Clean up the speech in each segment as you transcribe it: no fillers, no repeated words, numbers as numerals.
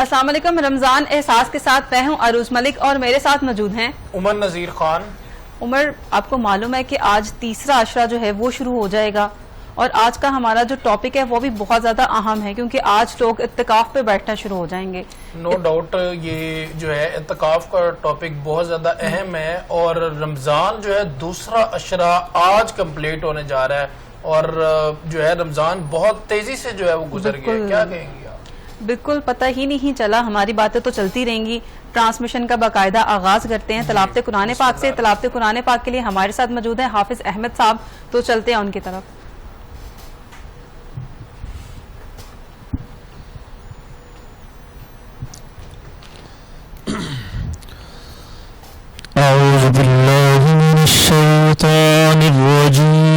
السلام علیکم. رمضان احساس کے ساتھ میں ہوں عروج ملک اور میرے ساتھ موجود ہیں عمر نذیر خان. عمر، آپ کو معلوم ہے کہ آج تیسرا عشرہ جو ہے وہ شروع ہو جائے گا اور آج کا ہمارا جو ٹاپک ہے وہ بھی بہت زیادہ اہم ہے کیونکہ آج لوگ اعتکاف پہ بیٹھنا شروع ہو جائیں گے. نو ڈاؤٹ یہ جو ہے اعتکاف کا ٹاپک بہت زیادہ اہم ہے اور رمضان جو ہے دوسرا عشرہ آج کمپلیٹ ہونے جا رہا ہے اور جو ہے رمضان بہت تیزی سے جو ہے وہ گزر گیا. کیا کہیں گے آپ؟ بالکل پتہ ہی نہیں چلا. ہماری باتیں تو چلتی رہیں گی. ٹرانسمیشن کا باقاعدہ آغاز کرتے ہیں تلاوت قرآن پاک سے. تلاوت قرآن پاک کے لیے ہمارے ساتھ موجود ہیں حافظ احمد صاحب، تو چلتے ہیں ان کی طرف. اعوذ باللہ من الشیطان الرجیم.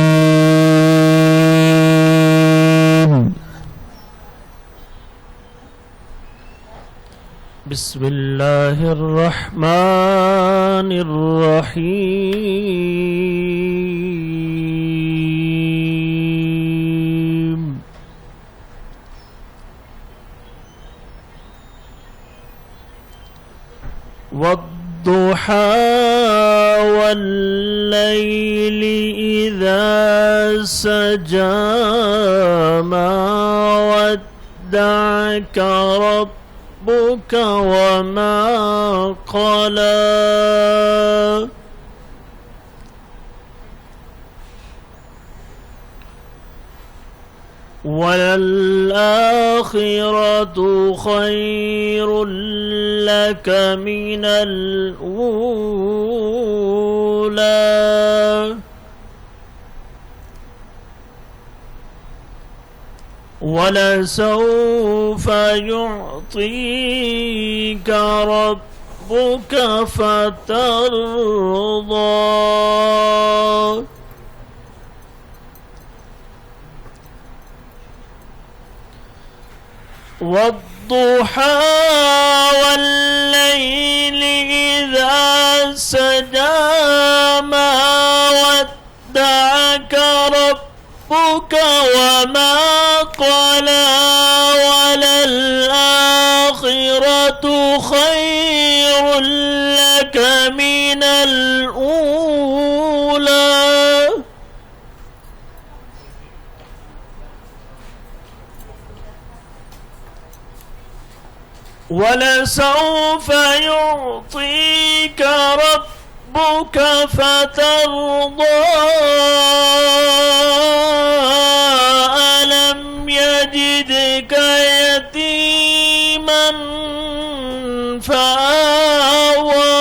بسم اللہ الرحمن الرحیم. والضحى والليل إذا سجى ما ودعك ربك وما قلى وَلَلْآخِرَةُ خَيْرٌ لَكَ مِنَ الْأُولَى وَلَسَوْفَ يُعْطِيكَ رَبُّكَ فَتَرْضَى. والضحى والليل إذا سجى ما ودعك ربك وما قلى وللآخرة خير لك من الأولى وَلَسَوْفَ يُعْطِيكَ رَبُّكَ فَتَرْضَى. أَلَمْ يَجِدْكَ يَتِيمًا فَآوَى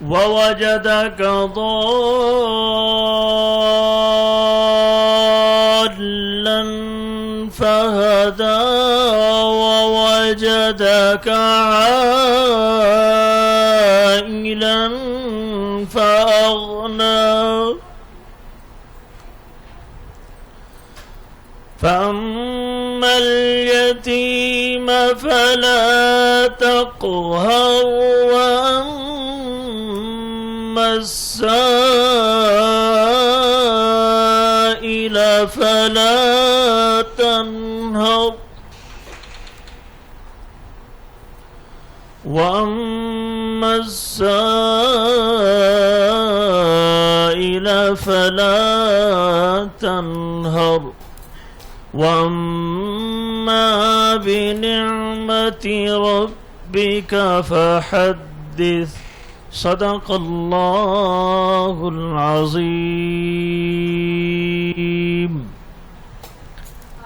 وَوَجَدَكَ ضَالًّا فهدى ووجدك عائلا فأغنى فأما اليتيم فلا تقهر وأما السائل فلا تنهر وأما السائل فلا تنهر وأما بنعمة ربك فحدث. صدق اللہ العظیم.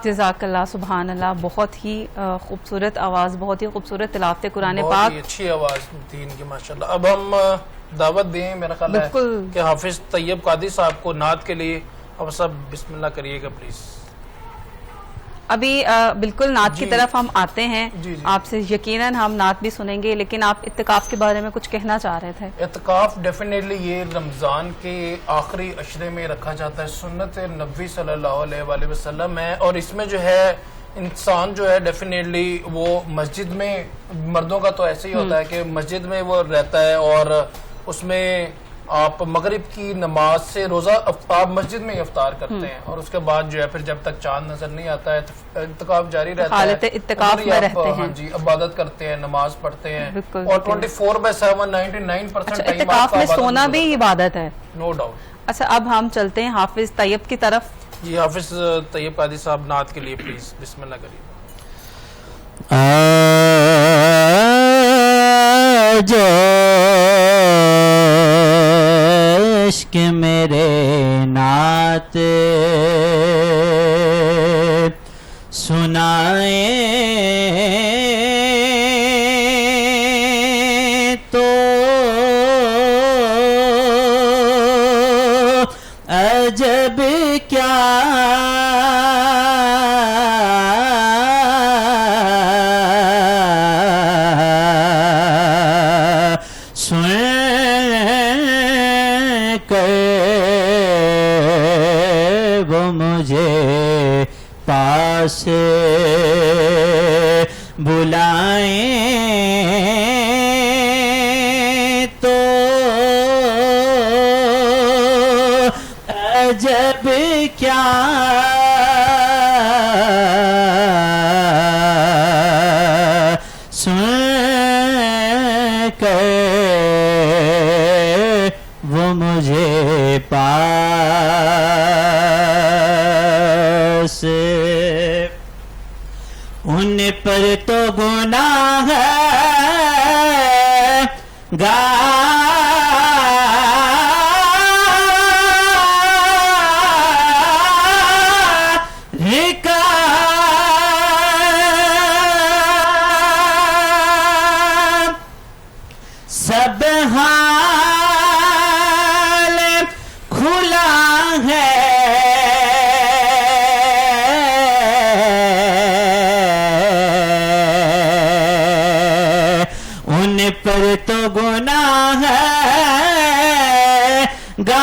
جزاک اللہ، سبحان اللہ. بہت ہی خوبصورت آواز، بہت ہی خوبصورت تلاوت قرآن پاک. بہت ہی اچھی آواز تھی ان کی ماشاءاللہ. اب ہم دعوت دیں میرا خیال ہے کہ حافظ طیب قادری صاحب کو نعت کے لیے اب سب بسم اللہ کریے گا پلیز. ابھی بالکل نعت کی طرف ہم آتے ہیں. آپ سے یقیناً ہم نعت بھی سنیں گے، لیکن آپ اعتکاف کے بارے میں کچھ کہنا چاہ رہے تھے. اعتکاف ڈیفینیٹلی یہ رمضان کے آخری عشرے میں رکھا جاتا ہے، سنت نبوی صلی اللہ علیہ وآلہ وسلم ہے، اور اس میں جو ہے انسان جو ہے ڈیفینیٹلی وہ مسجد میں، مردوں کا تو ایسے ہی ہوتا ہے کہ مسجد میں وہ رہتا ہے اور اس میں آپ مغرب کی نماز سے روزہ آپ مسجد میں افطار کرتے ہیں اور اس کے بعد جو ہے پھر جب تک چاند نظر نہیں آتا ہے اعتکاف جاری رہتا ہے, حالت اعتکاف میں رہتے ہیں. ہاں جی, عبادت کرتے ہیں, نماز پڑھتے ہیں بالکل, اور 24/7 99% ٹائم اعتکاف میں سونا بھی عبادت ہے, نو ڈاؤٹ. اچھا اب ہم چلتے ہیں حافظ طیب کی طرف. جی حافظ طیب قادری صاحب نعت کے لیے پلیز بسم اللہ کریے. عشق میرے نعت سنائے تو عجب کیا پاس بلائیں تو عجب کیا سن کر وہ مجھے پاس ان پر تو گناہ ہے سب حال کھلا ہے ان پر تو گناہ ہے گار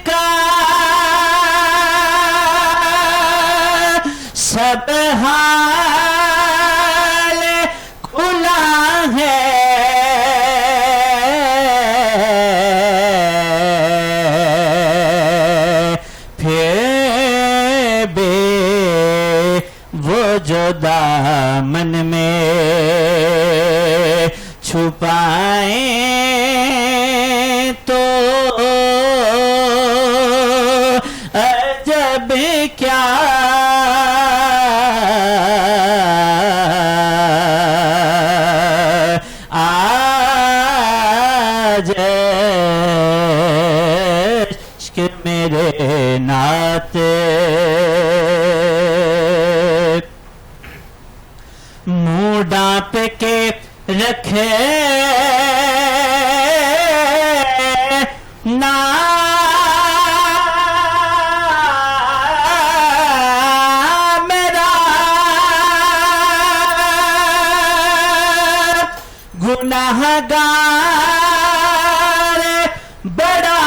کا سب حال کھلا ہے پھر بے وہ جو دامن میں چھپائیں تو عجب کیا آج عشق میرے نعت منہ ڈانپ کے رکھے نا میرا گناہ گار بڑا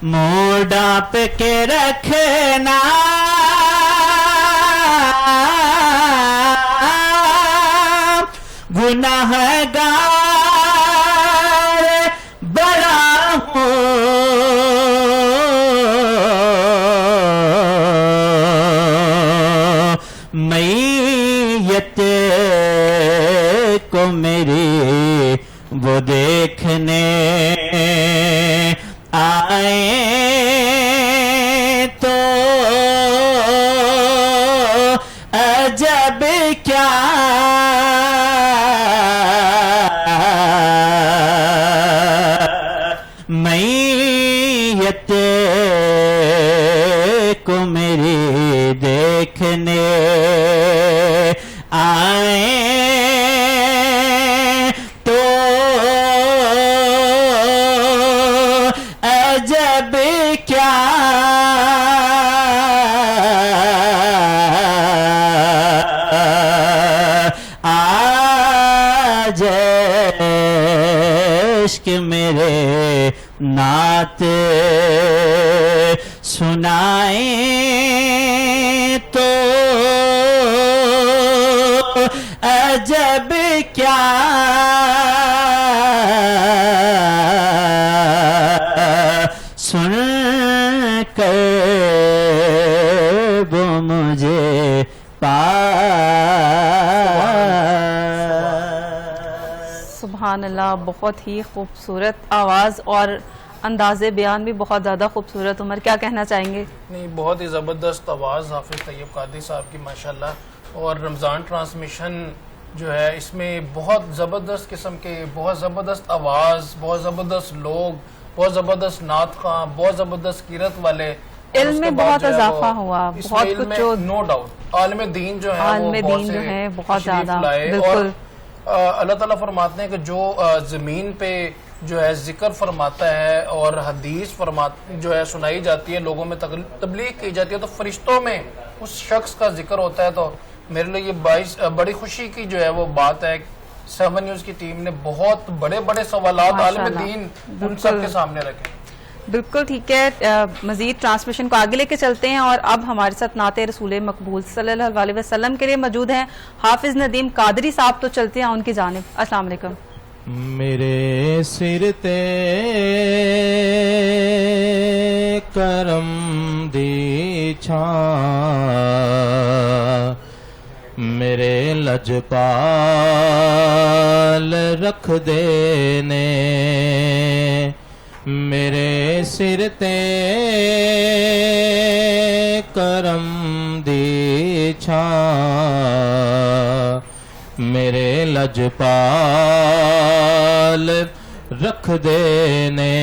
منہ ڈانپ کے رکھنا گناہ گار بڑا میت کو میری وہ دیکھنے آئے تو عجب کیا میت کو میری دیکھنے آئے تو عجب کیا آج عشق میرے نعت سنائیں تو عجب کیا سن کر وہ مجھے سبحان اللہ، بہت ہی خوبصورت آواز اور انداز بیان بھی بہت زیادہ خوبصورت. عمر کیا کہنا چاہیں گے؟ نہیں، بہت ہی زبردست آواز حافظ طیب قادری صاحب کی ماشاءاللہ. اور رمضان ٹرانسمیشن جو ہے اس میں بہت زبردست قسم کے، بہت زبردست آواز، بہت زبردست لوگ، بہت زبردست نعت خواں، بہت زبردست قیرت والے. علم میں بہت اضافہ ہوا، بہت کچھ جو نو ڈاؤٹ عالم دین جو ہے عالم وہ دین جو ہے بہت تشریف زیادہ، لائے. بالکل. اور اللہ تعالیٰ فرماتے ہیں کہ جو زمین پہ جو ہے ذکر فرماتا ہے اور حدیث جو ہے سنائی جاتی ہے، لوگوں میں تبلیغ کی جاتی ہے، تو فرشتوں میں اس شخص کا ذکر ہوتا ہے. تو میرے لیے یہ بڑی خوشی کی جو ہے وہ بات ہے. 7 نیوز کی ٹیم نے بہت بڑے بڑے سوالات عالم دین ان سب کے سامنے رکھے. بالکل ٹھیک ہے. مزید ٹرانسمیشن کو آگے لے کے چلتے ہیں اور اب ہمارے ساتھ نعت رسول مقبول صلی اللہ علیہ وسلم کے لیے موجود ہیں حافظ ندیم قادری صاحب. تو چلتے ہیں ان کی جانب. السلام علیکم. میرے سر تے کرم دی چھاں میرے لجپال رکھ دے نے میرے سر تے کرم دی چھاں میرے لجپال رکھ دے نے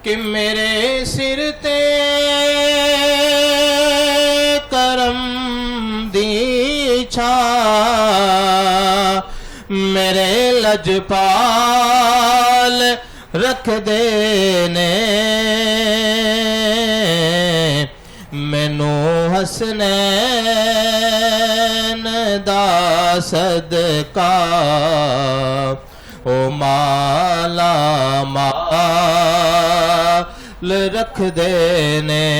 کہ میرے سر تے کرم دی چھاں میرے لجپال رکھ دے نے مینو حسنین دا صدقہ او مالا مال رکھ دے نے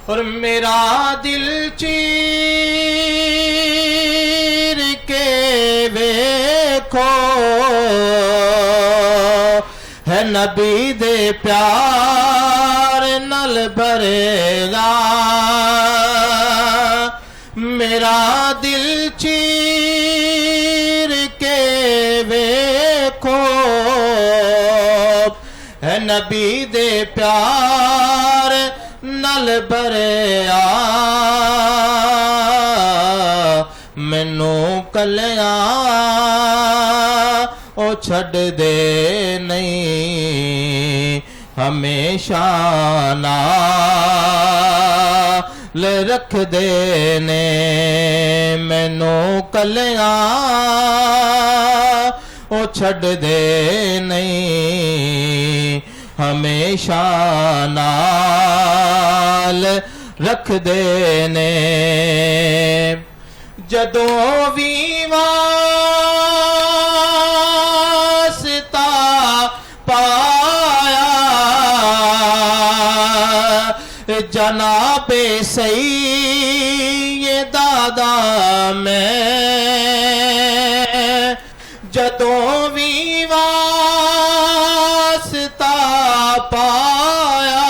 اور میرا دل چیر کے ویکھو ہے نبی دے پیار نل بھرے گا میرا دل چیر کے ویکھو ہے نبی دے پیار نل بھرے مینو کلیاں او چھڈ دے نہیں ہمیشہ نال رکھ دے نے مینو کلیاں او چھڈ دے نہیں ہمیشہ نال رکھ دے نے جدوں بھی واسطہ پایا جناب سیدہ میں جدوں بھی واسطہ پایا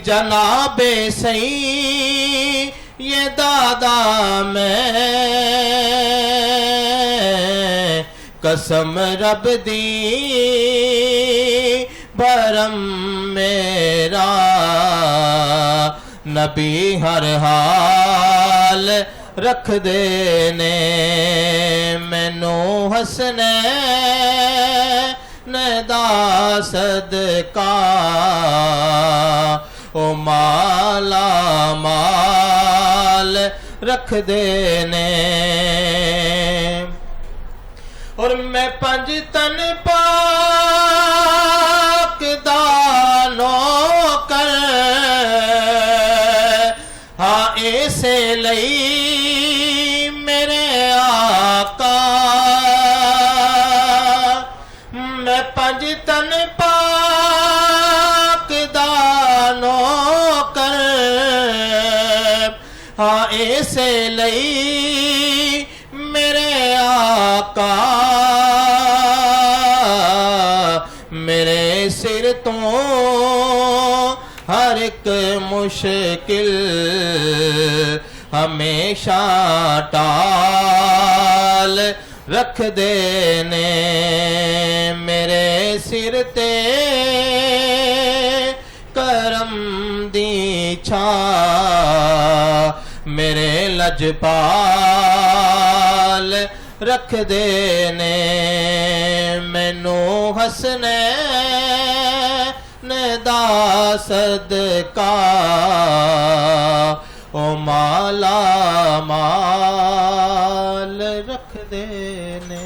جناب سیدہ میں قسم رب دی برم میرا نبی ہر حال رکھ دے نے مینو حسنین دا صدقہ او مالا مال رکھ دے نے اور میں پنج تن پاک دا نوکر ہاں ایسے لئی میرے آقا میں ਪੰਜ ਤਨ ਪਾਕ ਦਾ ਨੌਕਰ ਹਾਂ ਇਸੇ ਲਈ ਮੇਰੇ ਆਕਾ ਮੇਰੇ ਸਿਰ ਤੋਂ ਹਰ ਇੱਕ ਮੁਸ਼ਕਿਲ ਹਮੇਸ਼ਾ ਟਾਲ ਰੱਖਦੇ ਨੇ ਮੇਰੇ ਸਿਰ ਤੇ ਕਰਮ ਦੀ ਛਾਂ ਮੇਰੇ ਲਜਪਾਲ ਰੱਖਦੇ ਨੇ ਮੈਨੂੰ ਹਸਨੈਨ ਦਾ ਸਦਕਾ ਓ ਮਾਲਾ ਮਾਲ ਰੱਖਦੇ ਨੇ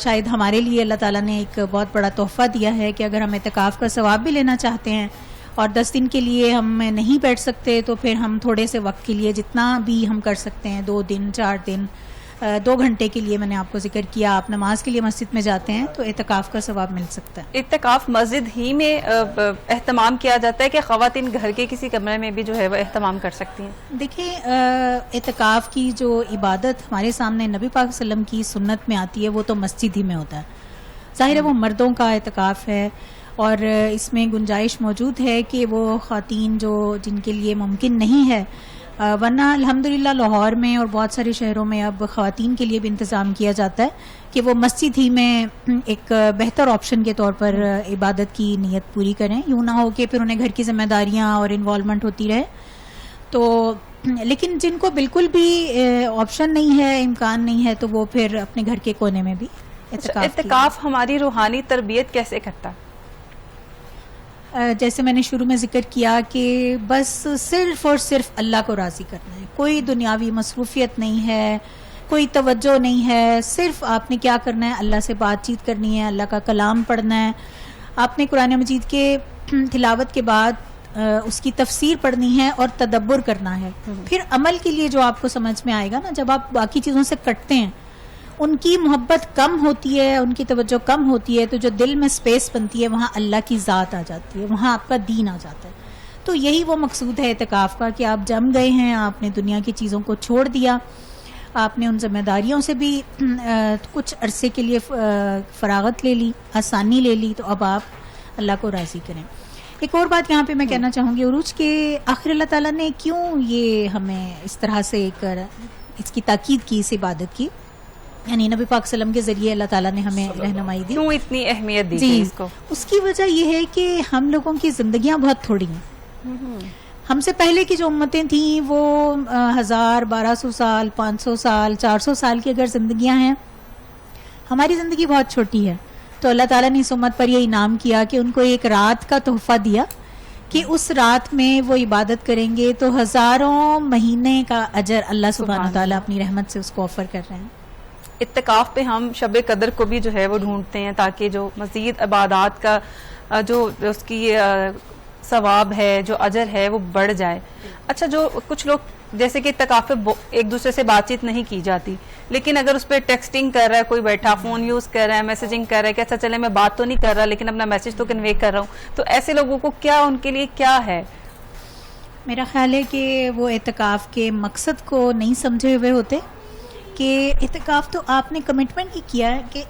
شاید ہمارے لیے اللہ تعالیٰ نے ایک بہت بڑا تحفہ دیا ہے کہ اگر ہم اعتکاف کا ثواب بھی لینا چاہتے ہیں اور 10 دن کے لیے ہم نہیں بیٹھ سکتے تو پھر ہم تھوڑے سے وقت کے لیے جتنا بھی ہم کر سکتے ہیں 2 دن 4 دن 2 گھنٹے کے لیے، میں نے آپ کو ذکر کیا، آپ نماز کے لیے مسجد میں جاتے ہیں تو اعتکاف کا ثواب مل سکتا ہے۔ اعتکاف مسجد ہی میں اہتمام کیا جاتا ہے کہ خواتین گھر کے کسی کمرے میں بھی جو ہے وہ اہتمام کر سکتی ہیں؟ دیکھیں اعتکاف کی جو عبادت ہمارے سامنے نبی پاک صلی اللہ علیہ وسلم کی سنت میں آتی ہے وہ تو مسجد ہی میں ہوتا ہے۔ ظاہر ہے وہ مردوں کا اعتکاف ہے اور اس میں گنجائش موجود ہے کہ وہ خواتین جو جن کے لیے ممکن نہیں ہے، ورنہ الحمدللہ لاہور میں اور بہت سارے شہروں میں اب خواتین کے لیے بھی انتظام کیا جاتا ہے کہ وہ مسجد ہی میں ایک بہتر آپشن کے طور پر عبادت کی نیت پوری کریں، یوں نہ ہو کہ پھر انہیں گھر کی ذمہ داریاں اور انوالومنٹ ہوتی رہے۔ تو لیکن جن کو بالکل بھی آپشن نہیں ہے، امکان نہیں ہے، تو وہ پھر اپنے گھر کے کونے میں بھی اعتکاف ہماری روحانی تربیت کیسے کرتا ہے؟ جیسے میں نے شروع میں ذکر کیا کہ بس صرف اور صرف اللہ کو راضی کرنا ہے، کوئی دنیاوی مصروفیت نہیں ہے، کوئی توجہ نہیں ہے، صرف آپ نے کیا کرنا ہے، اللہ سے بات چیت کرنی ہے، اللہ کا کلام پڑھنا ہے، آپ نے قرآن مجید کے تلاوت کے بعد اس کی تفسیر پڑھنی ہے اور تدبر کرنا ہے۔ پھر عمل کے لیے جو آپ کو سمجھ میں آئے گا نا، جب آپ باقی چیزوں سے کٹتے ہیں، ان کی محبت کم ہوتی ہے، ان کی توجہ کم ہوتی ہے، تو جو دل میں سپیس بنتی ہے وہاں اللہ کی ذات آ جاتی ہے، وہاں آپ کا دین آ جاتا ہے۔ تو یہی وہ مقصود ہے اعتکاف کا کہ آپ جم گئے ہیں، آپ نے دنیا کی چیزوں کو چھوڑ دیا، آپ نے ان ذمہ داریوں سے بھی کچھ عرصے کے لیے فراغت لے لی، آسانی لے لی، تو اب آپ اللہ کو راضی کریں۔ ایک اور بات یہاں پہ میں کہنا چاہوں گی عروج کے آخر اللہ تعالیٰ نے کیوں یہ ہمیں اس طرح سے اس کی تاکید کی، اس عبادت کی، یعنی نبی پاک صلی اللہ علیہ وسلم کے ذریعے اللہ تعالیٰ نے ہمیں رہنمائی دی، کیوں اتنی اہمیت دی جی اس کو؟ اس کی وجہ یہ ہے کہ ہم لوگوں کی زندگیاں بہت تھوڑی ہیں۔ ہم سے پہلے کی جو امتیں تھیں وہ 1000 1200 سال 500 سال 400 سال کی اگر زندگیاں ہیں، ہماری زندگی بہت چھوٹی ہے۔ تو اللہ تعالیٰ نے اس امت پر یہ انعام کیا کہ ان کو ایک رات کا تحفہ دیا کہ اس رات میں وہ عبادت کریں گے تو ہزاروں مہینے کا اجر اللہ سبحانہ و تعالیٰ اپنی رحمت سے اس کو آفر کر رہے ہیں۔ اتقاف پہ ہم شب قدر کو بھی جو ہے وہ ڈھونڈتے ہیں تاکہ جو مزید عبادات کا جو اس کی ثواب ہے، جو اجر ہے، وہ بڑھ جائے۔ اچھا، جو کچھ لوگ جیسے کہ اتقاف پہ ایک دوسرے سے بات چیت نہیں کی جاتی، لیکن اگر اس پہ ٹیکسٹنگ کر رہا ہے، کوئی بیٹھا فون یوز کر رہا ہے، میسیجنگ کر رہا ہے کہ اچھا چلے میں بات تو نہیں کر رہا لیکن اپنا میسج تو کنوے کر رہا ہوں، تو ایسے لوگوں کو کیا، ان کے لیے کیا ہے؟ میرا خیال ہے کہ وہ اعتکاف کے مقصد کو نہیں سمجھے ہوئے ہوتے کہ اعتکاف تو آپ نے کمٹمنٹ ہی کیا ہے کہ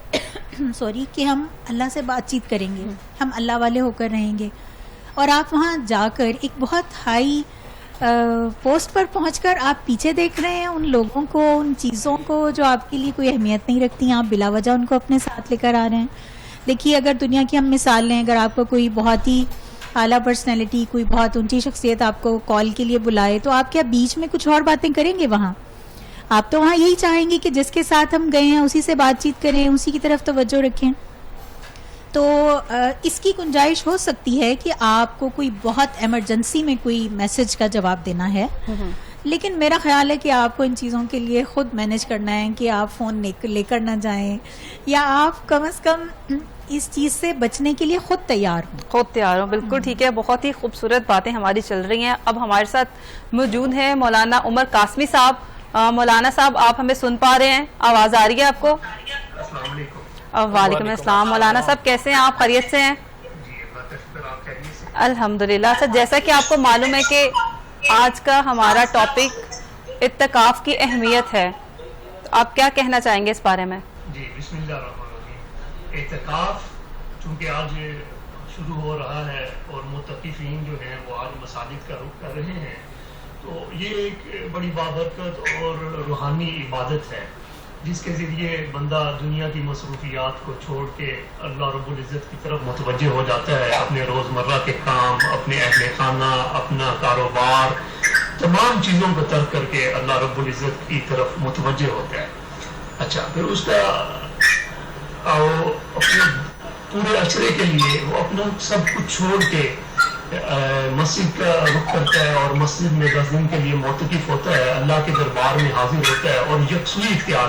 کہ ہم اللہ سے بات چیت کریں گے، ہم اللہ والے ہو کر رہیں گے، اور آپ وہاں جا کر ایک بہت ہائی پوسٹ پر پہنچ کر آپ پیچھے دیکھ رہے ہیں ان لوگوں کو، ان چیزوں کو جو آپ کے لیے کوئی اہمیت نہیں رکھتی، آپ بلا وجہ ان کو اپنے ساتھ لے کر آ رہے ہیں۔ دیکھیے، اگر دنیا کی ہم مثال لیں، اگر آپ کو کوئی بہت ہی اعلیٰ پرسنالٹی، کوئی بہت اونچی شخصیت آپ کو کال کے لیے بلائے، تو آپ کیا بیچ میں کچھ اور باتیں کریں گے؟ وہاں آپ تو وہاں یہی چاہیں گے کہ جس کے ساتھ ہم گئے ہیں اسی سے بات چیت کریں، اسی کی طرف توجہ رکھیں۔ تو اس کی گنجائش ہو سکتی ہے کہ آپ کو کوئی بہت ایمرجنسی میں کوئی میسج کا جواب دینا ہے، لیکن میرا خیال ہے کہ آپ کو ان چیزوں کے لیے خود مینج کرنا ہے کہ آپ فون لے کر نہ جائیں، یا آپ کم از کم اس چیز سے بچنے کے لیے خود تیار ہوں۔ بالکل ٹھیک ہے، بہت ہی خوبصورت باتیں ہماری چل رہی ہیں۔ اب ہمارے ساتھ موجود ہیں مولانا عمر قاسمی صاحب۔ مولانا صاحب، آپ ہمیں سن پا رہے ہیں؟ آواز آ رہی ہے آپ کو؟ السلام علیکم۔ وعلیکم السلام۔ مولانا صاحب کیسے ہیں آپ؟ خیریت سے ہیں؟ الحمدللہ۔ سر، جیسا کہ آپ کو معلوم ہے کہ آج کا ہمارا ٹاپک اعتکاف کی اہمیت ہے، تو آپ کیا کہنا چاہیں گے اس بارے میں؟ جی، بسم اللہ الرحمن الرحیم۔ اعتکاف چونکہ آج شروع ہو رہا ہے اور متقفین جو ہیں وہ آج مساجد کا رخ کر رہے ہیں، تو یہ ایک بڑی بابرکت اور روحانی عبادت ہے جس کے ذریعے بندہ دنیا کی مصروفیات کو چھوڑ کے اللہ رب العزت کی طرف متوجہ ہو جاتا ہے، اپنے روزمرہ کے کام، اپنے اہل خانہ، اپنا کاروبار، تمام چیزوں کو ترک کر کے اللہ رب العزت کی طرف متوجہ ہوتا ہے۔ اچھا، پھر اس کا اپنے پورے اشرے کے لیے وہ اپنا سب کچھ چھوڑ کے مسجد کا رخ کرتا ہے اور مسجد میں 10 دن کے لیے معتکف ہوتا ہے، اللہ کے دربار میں حاضر ہوتا ہے اور یکسوئی اختیار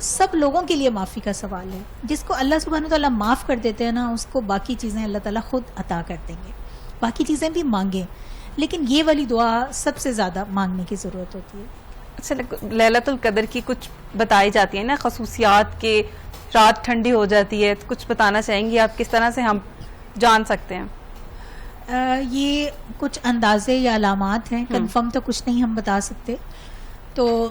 سب لوگوں کے لیے معافی کا سوال ہے. جس کو اللہ سبحانہ و تعالیٰ معاف کر دیتے ہیں نا, اس کو باقی چیزیں اللہ تعالیٰ خود عطا کر دیں گے. باقی چیزیں بھی مانگیں, لیکن یہ والی دعا سب سے زیادہ مانگنے کی ضرورت ہوتی ہے. اچھا, لیلۃ القدر کی کچھ بتائی جاتی ہیں نا خصوصیات کے, رات ٹھنڈی ہو جاتی ہے, کچھ بتانا چاہیں گی آپ کس طرح سے ہم جان سکتے ہیں؟ یہ کچھ اندازے یا علامات ہیں, کنفرم تو کچھ نہیں ہم بتا سکتے. تو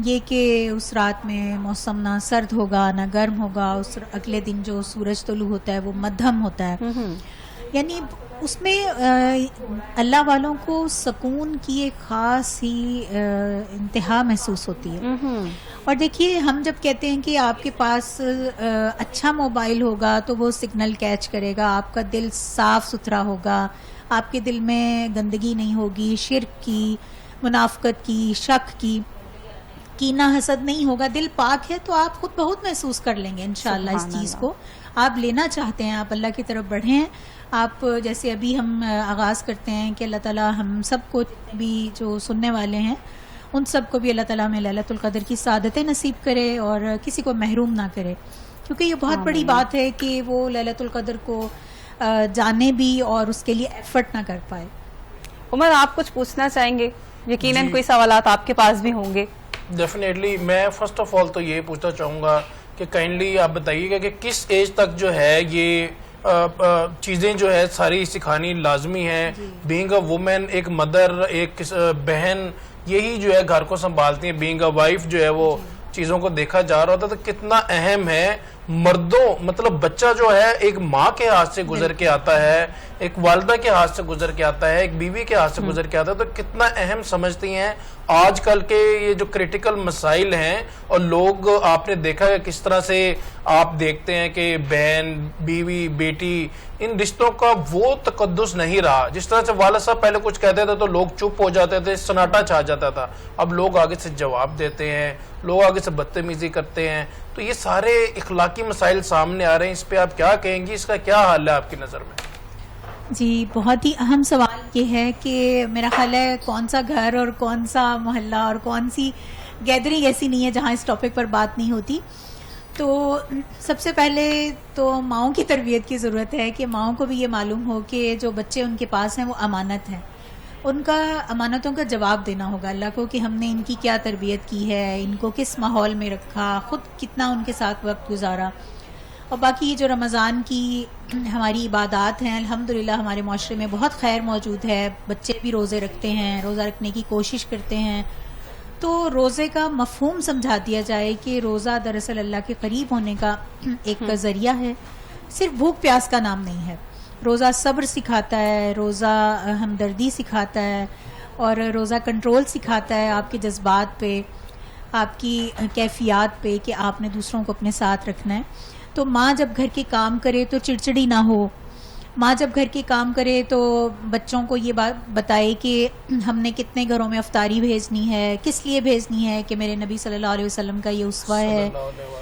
یہ کہ اس رات میں موسم نہ سرد ہوگا نہ گرم ہوگا, اس اگلے دن جو سورج طلوع ہوتا ہے وہ مدھم ہوتا ہے, یعنی اس میں اللہ والوں کو سکون کی ایک خاص ہی انتہا محسوس ہوتی ہے. اور دیکھیے, ہم جب کہتے ہیں کہ آپ کے پاس اچھا موبائل ہوگا تو وہ سگنل کیچ کرے گا, آپ کا دل صاف ستھرا ہوگا, آپ کے دل میں گندگی نہیں ہوگی, شرک کی, منافقت کی, شک کی, کینہ حسد نہیں ہوگا, دل پاک ہے, تو آپ خود بہت محسوس کر لیں گے انشاءاللہ اس چیز کو. آپ لینا چاہتے ہیں, آپ اللہ کی طرف بڑھیں. آپ جیسے ابھی ہم آغاز کرتے ہیں کہ اللہ تعالیٰ ہم سب کو بھی جو سننے والے ہیں ان سب کو بھی اللہ تعالیٰ میں لیلۃ القدر کی سعادتیں نصیب کرے اور کسی کو محروم نہ کرے, کیونکہ یہ بہت بڑی بات ہے کہ وہ لیلۃ القدر کو جانے بھی اور اس کے لیے ایفرٹ نہ کر پائے. عمر, آپ کچھ پوچھنا چاہیں گے؟ یقیناً کوئی سوالات آپ کے پاس بھی ہوں گے. ڈیفینیٹلی. میں فرسٹ آف آل تو یہ پوچھنا چاہوں گا کہ کائنڈلی آپ بتائیے گا کہ کس ایج تک جو ہے یہ چیزیں جو ہے ساری سکھانی لازمی ہیں. بینگ اے وومن, ایک مدر, ایک بہن, یہی جو ہے گھر کو سنبھالتی ہیں. بینگ اے وائف جو ہے وہ چیزوں کو دیکھا جا رہا ہوتا ہے, تو کتنا اہم ہے. مردوں مطلب بچہ جو ہے ایک ماں کے ہاتھ سے گزر کے آتا ہے, ایک والدہ کے ہاتھ سے گزر کے آتا ہے, ایک بیوی کے ہاتھ سے گزر کے آتا ہے, تو کتنا اہم سمجھتی ہیں آج کل کے یہ جو کریٹیکل مسائل ہیں. اور لوگ, آپ نے دیکھا ہے کس طرح سے آپ دیکھتے ہیں کہ بہن, بیوی, بیٹی, ان رشتوں کا وہ تقدس نہیں رہا. جس طرح سے والد صاحب پہلے کچھ کہتے تھے تو لوگ چپ ہو جاتے تھے, سناٹا چھا جاتا تھا. اب لوگ آگے سے جواب دیتے ہیں, لوگ آگے سے بدتمیزی کرتے ہیں. تو یہ سارے اخلاقی مسائل سامنے آ رہے ہیں, اس پہ آپ کیا کہیں گی؟ اس کا کیا حل ہے آپ کی نظر میں؟ جی, بہت ہی اہم سوال یہ ہے کہ میرا خیال ہے کون سا گھر اور کون سا محلہ اور کون سی گیدرنگ ایسی نہیں ہے جہاں اس ٹاپک پر بات نہیں ہوتی. تو سب سے پہلے تو ماؤں کی تربیت کی ضرورت ہے کہ ماؤں کو بھی یہ معلوم ہو کہ جو بچے ان کے پاس ہیں وہ امانت ہیں. ان کا امانتوں کا جواب دینا ہوگا اللہ کو کہ ہم نے ان کی کیا تربیت کی ہے, ان کو کس ماحول میں رکھا, خود کتنا ان کے ساتھ وقت گزارا. اور باقی جو رمضان کی ہماری عبادات ہیں, الحمدللہ ہمارے معاشرے میں بہت خیر موجود ہے. بچے بھی روزے رکھتے ہیں, روزہ رکھنے کی کوشش کرتے ہیں. تو روزے کا مفہوم سمجھا دیا جائے کہ روزہ دراصل اللہ کے قریب ہونے کا ایک ذریعہ ہے, صرف بھوک پیاس کا نام نہیں ہے. روزہ صبر سکھاتا ہے, روزہ ہمدردی سکھاتا ہے, اور روزہ کنٹرول سکھاتا ہے آپ کے جذبات پہ, آپ کی کیفیات پہ, کہ آپ نے دوسروں کو اپنے ساتھ رکھنا ہے. تو ماں جب گھر کے کام کرے تو چڑچڑی نہ ہو. ماں جب گھر کے کام کرے تو بچوں کو یہ بات بتائے کہ ہم نے کتنے گھروں میں افطاری بھیجنی ہے, کس لیے بھیجنی ہے, کہ میرے نبی صلی اللہ علیہ وسلم کا یہ اسوہ ہے.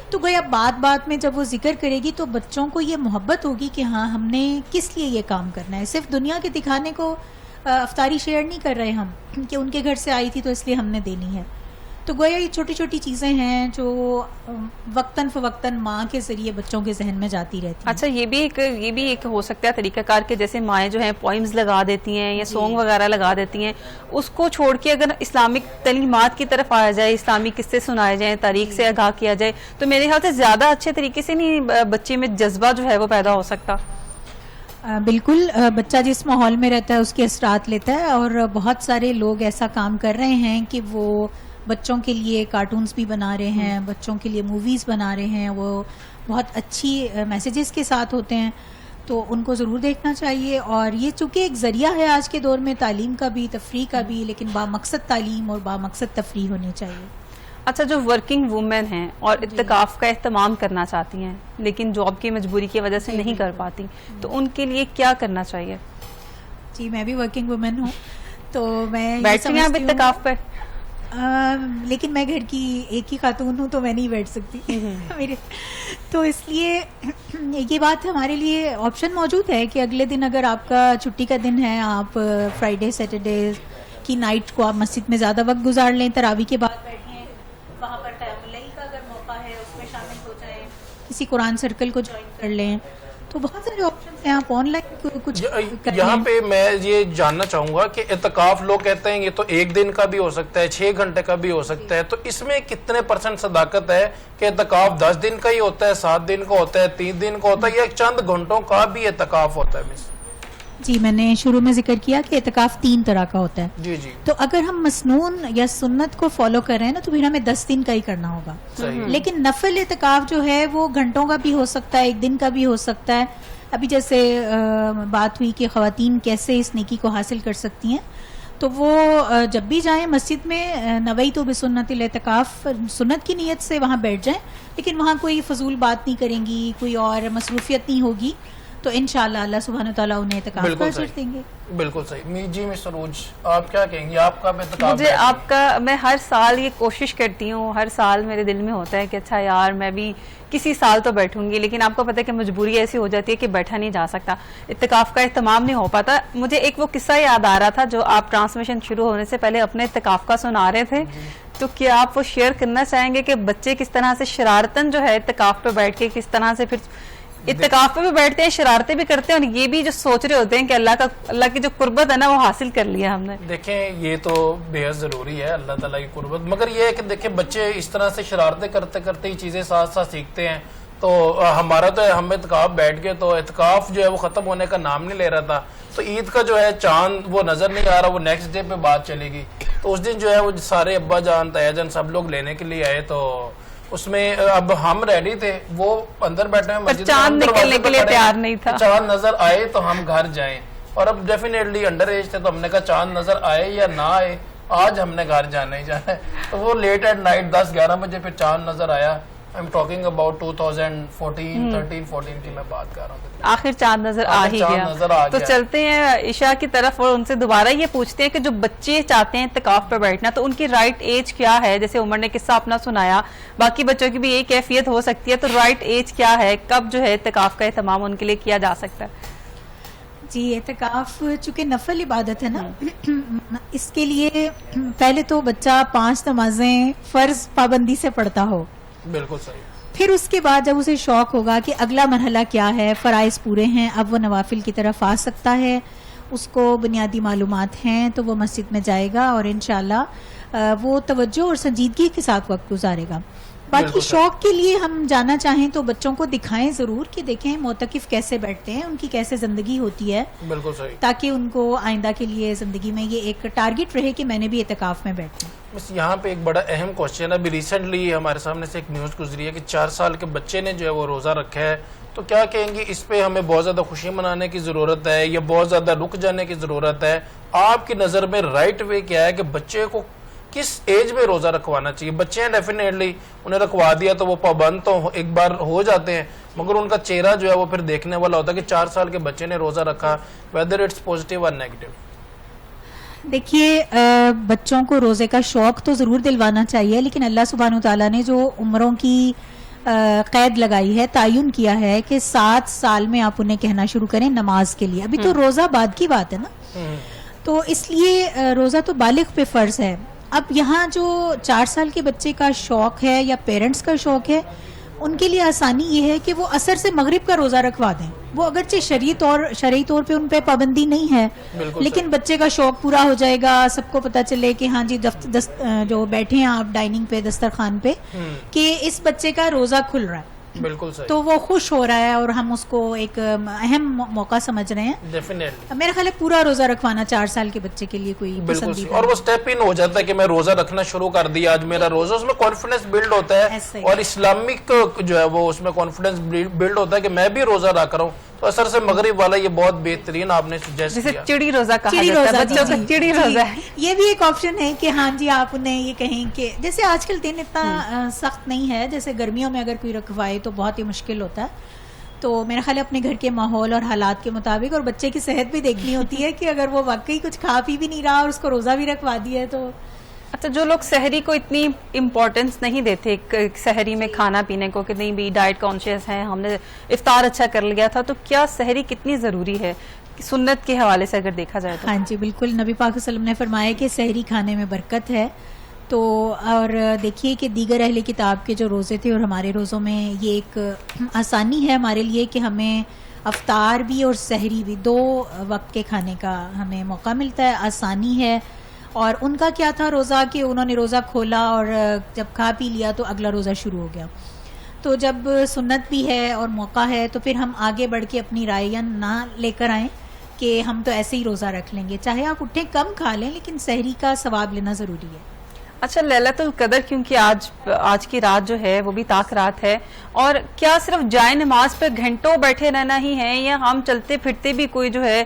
تو گویا بات بات میں جب وہ ذکر کرے گی تو بچوں کو یہ محبت ہوگی کہ ہاں ہم نے کس لیے یہ کام کرنا ہے. صرف دنیا کے دکھانے کو افطاری شیئر نہیں کر رہے ہم کہ ان کے گھر سے آئی تھی تو اس لیے ہم نے دینی ہے. تو گویا یہ چھوٹی چھوٹی چیزیں ہیں جو وقتاً فوقتاً ماں کے ذریعے بچوں کے ذہن میں جاتی رہتی ہیں. اچھا, یہ بھی ایک ہو سکتا ہے طریقہ کار کہ جیسے مائیں جو ہیں پوئمز لگا دیتی ہیں یا سونگ وغیرہ لگا دیتی ہیں, اس کو چھوڑ کے اگر اسلامک تعلیمات کی طرف آیا جائے, اسلامی قصے سنائے جائیں, تاریخ سے آگاہ کیا جائے, تو میرے خیال سے زیادہ اچھے طریقے سے نہیں بچے میں جذبہ جو ہے وہ پیدا ہو سکتا. بالکل, بچہ جس ماحول میں رہتا ہے اس کے اثرات لیتا ہے, اور بہت سارے لوگ ایسا کام کر رہے ہیں کہ وہ بچوں کے لیے کارٹونز بھی بنا رہے ہیں, بچوں کے لیے موویز بنا رہے ہیں, وہ بہت اچھی میسیجز کے ساتھ ہوتے ہیں. تو ان کو ضرور دیکھنا چاہیے. اور یہ چونکہ ایک ذریعہ ہے آج کے دور میں تعلیم کا بھی, تفریح کا بھی, لیکن بامقصد تعلیم اور بامقصد تفریح ہونی چاہیے. اچھا, جو ورکنگ وومن ہیں اور اعتکاف کا اہتمام کرنا چاہتی ہیں لیکن جاب کی مجبوری کی وجہ سے نہیں کر پاتی, تو ان کے لیے کیا کرنا چاہیے؟ جی, میں بھی ورکنگ وومن ہوں, تو میں بیٹھتی ہیں آپ اعتکاف پر؟ لیکن میں گھر کی ایک ہی خاتون ہوں تو میں نہیں بیٹھ سکتی میرے, تو اس لیے یہ بات ہمارے لیے آپشن موجود ہے کہ اگلے دن اگر آپ کا چھٹی کا دن ہے, آپ فرائیڈے سیٹرڈے کی نائٹ کو آپ مسجد میں زیادہ وقت گزار لیں, تراویح کے بعد بیٹھیں, وہاں پر قیام اللیل کا اگر موقع ہے اس کسی قرآن سرکل کو جوائن کر لیں. تو بہت سارے آپشنس ہیں. آپ آن لائن کچھ کر یہاں لیں. پہ میں یہ جاننا چاہوں گا کہ اعتکاف لوگ کہتے ہیں یہ تو 1 دن کا بھی ہو سکتا ہے, 6 گھنٹے کا بھی ہو سکتا ہے, تو اس میں کتنے % صداقت ہے کہ اعتکاف 10 دن کا ہی ہوتا ہے, 7 دن کا ہوتا ہے, 3 دن کا ہوتا ہے, یا چند گھنٹوں کا بھی اعتکاف ہوتا ہے؟ مس جی میں نے شروع میں ذکر کیا کہ اعتکاف 3 طرح کا ہوتا ہے. جی جی تو اگر ہم مسنون یا سنت کو فالو کر رہے ہیں نا تو پھر ہمیں 10 دن کا ہی کرنا ہوگا. صحیح. لیکن نفل اعتکاف جو ہے وہ گھنٹوں کا بھی ہو سکتا ہے, 1 دن کا بھی ہو سکتا ہے. ابھی جیسے بات ہوئی کہ خواتین کیسے اس نیکی کو حاصل کر سکتی ہیں, تو وہ جب بھی جائیں مسجد میں نویت بسنت الاعتکاف, سنت کی نیت سے وہاں بیٹھ جائیں, لیکن وہاں کوئی فضول بات نہیں کریں گی, کوئی اور مصروفیت نہیں ہوگی, تو انشاءاللہ اللہ سبحانہ وتعالیٰ انہیں اعتکاف کا اجر دیں گے. بالکل صحیح. جی مس سروج آپ کیا کہیں گی؟ آپ کا اعتکاف مجھے آپ کا, میں ہر سال یہ کوشش کرتی ہوں, ہر سال میرے دل میں ہوتا ہے کہ اچھا یار میں بھی کسی سال تو بیٹھوں گی, لیکن آپ کو پتہ ہے کہ مجبوری ایسی ہو جاتی ہے کہ بیٹھا نہیں جا سکتا, اعتکاف کا اہتمام نہیں ہو پاتا. مجھے ایک وہ قصہ یاد آ رہا تھا جو آپ ٹرانسمیشن شروع ہونے سے پہلے اپنے اعتکاف کا سنا رہے تھے, تو کیا آپ وہ شیئر کرنا چاہیں گے کہ بچے کس طرح سے شرارتاً جو ہے اعتکاف پہ بیٹھ کے کس طرح سے پھر اتقاف پہ بھی بیٹھتے ہیں, شرارتیں بھی کرتے ہیں, اور یہ بھی جو سوچ رہے ہوتے ہیں کہ اللہ کی جو قربت ہے نا وہ حاصل کر لیا ہم نے. دیکھیں یہ تو بے حد ضروری ہے اللہ تعالیٰ کی قربت, مگر یہ ہے کہ دیکھیں بچے اس طرح سے شرارتیں کرتے کرتے ہی چیزیں ساتھ ساتھ سیکھتے ہیں. تو ہمارا تو ہم اعتکاف بیٹھ گئے تو اعتکاف جو ہے وہ ختم ہونے کا نام نہیں لے رہا تھا, تو عید کا جو ہے چاند وہ نظر نہیں آ رہا, وہ نیکسٹ ڈے پہ بات چلے گی. تو اس دن جو ہے وہ سارے ابا جان تایا جان سب لوگ لینے کے لیے آئے, تو اس میں اب ہم ریڈی تھے, وہ اندر بیٹھے ہیں مسجد, چاند نکلنے کے لیے تیار نہیں تھا, چاند نظر آئے تو ہم گھر جائیں, اور اب ڈیفینیٹلی انڈر ایج تھے تو ہم نے کہا چاند نظر آئے یا نہ آئے آج ہم نے گھر جانا ہی جانا ہے. تو وہ لیٹ ایٹ نائٹ 10-11 بجے پھر چاند نظر آیا. I'm talking about 2014, 13-14 کی میں بات کر رہا ہوں. آخر چاند نظر آ ہی گیا. تو چلتے ہیں عشاء کی طرف اور ان سے دوبارہ یہ پوچھتے ہیں کہ جو بچے چاہتے ہیں اعتکاف پہ بیٹھنا تو ان کی رائٹ ایج کیا ہے؟ جیسے عمر نے قصہ اپنا سنایا, باقی بچوں کی بھی یہی کیفیت ہو سکتی ہے, تو رائٹ ایج کیا ہے, کب جو ہے اعتکاف کا اہتمام ان کے لیے کیا جا سکتا ہے؟ جی اعتکاف چونکہ نفل عبادت ہے نا, اس کے لیے پہلے تو بچہ 5 نمازیں فرض پابندی سے پڑھتا ہو. بالکل صحیح. پھر اس کے بعد جب اسے شوق ہوگا کہ اگلا مرحلہ کیا ہے, فرائض پورے ہیں, اب وہ نوافل کی طرف آ سکتا ہے, اس کو بنیادی معلومات ہیں, تو وہ مسجد میں جائے گا اور انشاءاللہ وہ توجہ اور سنجیدگی کے ساتھ وقت گزارے گا. باقی شوق کے لیے ہم جانا چاہیں تو بچوں کو دکھائیں ضرور کہ دیکھیں معتکف کیسے بیٹھتے ہیں, ان کی کیسے زندگی ہوتی ہے, بالکل صحیح, تاکہ ان کو آئندہ کے لیے زندگی میں یہ ایک ٹارگٹ رہے کہ میں نے بھی اعتکاف میں بیٹھنا. بس یہاں پہ ایک بڑا اہم کوشچن ہے, ابھی ریسنٹلی ہمارے سامنے سے ایک نیوز گزری ہے کہ 4 سال کے بچے نے جو ہے وہ روزہ رکھا ہے, تو کیا کہیں گے اس پہ ہمیں بہت زیادہ خوشی منانے کی ضرورت ہے یا بہت زیادہ رک جانے کی ضرورت ہے؟ آپ کی نظر میں رائٹ وے کیا ہے کہ بچے کو کس ایج میں روزہ رکھوانا چاہیے؟ بچے ہیں ڈیفینیٹلی انہیں رکھوا دیا تو وہ پابند تو ایک بار ہو جاتے ہیں, مگر ان کا چہرہ جو ہے وہ پھر دیکھنے والا ہوتا ہے کہ 4 سال کے بچے نے روزہ رکھا, ویدر اٹس پوزیٹیو اور نیگیٹو. دیکھیے بچوں کو روزے کا شوق تو ضرور دلوانا چاہیے, لیکن اللہ سبحانہ وتعالیٰ نے جو عمروں کی قید لگائی ہے, تعین کیا ہے کہ 7 سال میں آپ انہیں کہنا شروع کریں نماز کے لیے. ابھی تو روزہ بعد کی بات ہے نا, تو اس لیے روزہ تو بالغ پہ فرض ہے. اب یہاں جو 4 سال کے بچے کا شوق ہے یا پیرنٹس کا شوق ہے, ان کے لیے آسانی یہ ہے کہ وہ عصر سے مغرب کا روزہ رکھوا دیں. وہ اگرچہ شرعی طور پہ ان پہ پابندی نہیں ہے, لیکن بچے کا شوق پورا ہو جائے گا. سب کو پتہ چلے کہ ہاں جی جو بیٹھے ہیں آپ ڈائننگ پہ دسترخوان پہ کہ اس بچے کا روزہ کھل رہا ہے, بالکل صحیح, تو وہ خوش ہو رہا ہے اور ہم اس کو ایک اہم موقع سمجھ رہے ہیں. ڈیفینیٹلی میرا خیال ہے پورا روزہ رکھوانا 4 سال کے بچے کے لیے کوئی پسندیدہ, اور وہ سٹیپ ان ہو جاتا ہے کہ میں روزہ رکھنا شروع کر دیا, آج میرا روزہ, اس میں کانفیڈنس بلڈ ہوتا ہے, اور اسلامک جو ہے وہ اس میں کانفیڈنس بلڈ ہوتا ہے کہ میں بھی روزہ رکھ رہا ہوں. تو اثر سے مغرب والا یہ بہت بہترین آپ نے سجیسٹ کیا, جسے چڑی روزہ کہا جاتا ہے, بچوں کا چڑی روزہ ہے. یہ بھی ایک آپشن ہے کہ ہاں جی آپ انہیں یہ کہیں کہ جیسے آج کل دن اتنا سخت نہیں ہے, جیسے گرمیوں میں اگر کوئی رکھوائے تو بہت ہی مشکل ہوتا ہے. تو میرا خیال ہے اپنے گھر کے ماحول اور حالات کے مطابق, اور بچے کی صحت بھی دیکھنی ہوتی ہے کہ اگر وہ واقعی کچھ کھا پی بھی نہیں رہا اور اس کو روزہ بھی رکھوا دیا ہے تو. اچھا, جو لوگ سحری کو اتنی امپورٹنس نہیں دیتے سحری میں کھانا پینے کو, کہ نہیں بھی ڈائٹ کانشیس ہیں, ہم نے افطار اچھا کر لیا تھا, تو کیا سحری کتنی ضروری ہے سنت کے حوالے سے اگر دیکھا جائے تو؟ ہاں جی بالکل, نبی پاک صلی اللہ علیہ وسلم نے فرمایا کہ سحری کھانے میں برکت ہے, تو اور دیکھیے کہ دیگر اہل کتاب کے جو روزے تھے اور ہمارے روزوں میں یہ ایک آسانی ہے ہمارے لیے کہ ہمیں افطار بھی اور سحری بھی 2 وقت کے کھانے کا ہمیں موقع ملتا ہے, آسانی ہے. اور ان کا کیا تھا روزہ کہ انہوں نے روزہ کھولا اور جب کھا پی لیا تو اگلا روزہ شروع ہو گیا. تو جب سنت بھی ہے اور موقع ہے تو پھر ہم آگے بڑھ کے اپنی رائے نہ لے کر آئیں کہ ہم تو ایسے ہی روزہ رکھ لیں گے, چاہے آپ اٹھیں کم کھا لیں لیکن سحری کا ثواب لینا ضروری ہے. اچھا, لیلۃ القدر کیونکہ آج کی رات جو ہے وہ بھی طاق رات ہے, اور کیا صرف جائے نماز پہ گھنٹوں بیٹھے رہنا ہی ہے, یا ہم چلتے پھرتے بھی کوئی جو ہے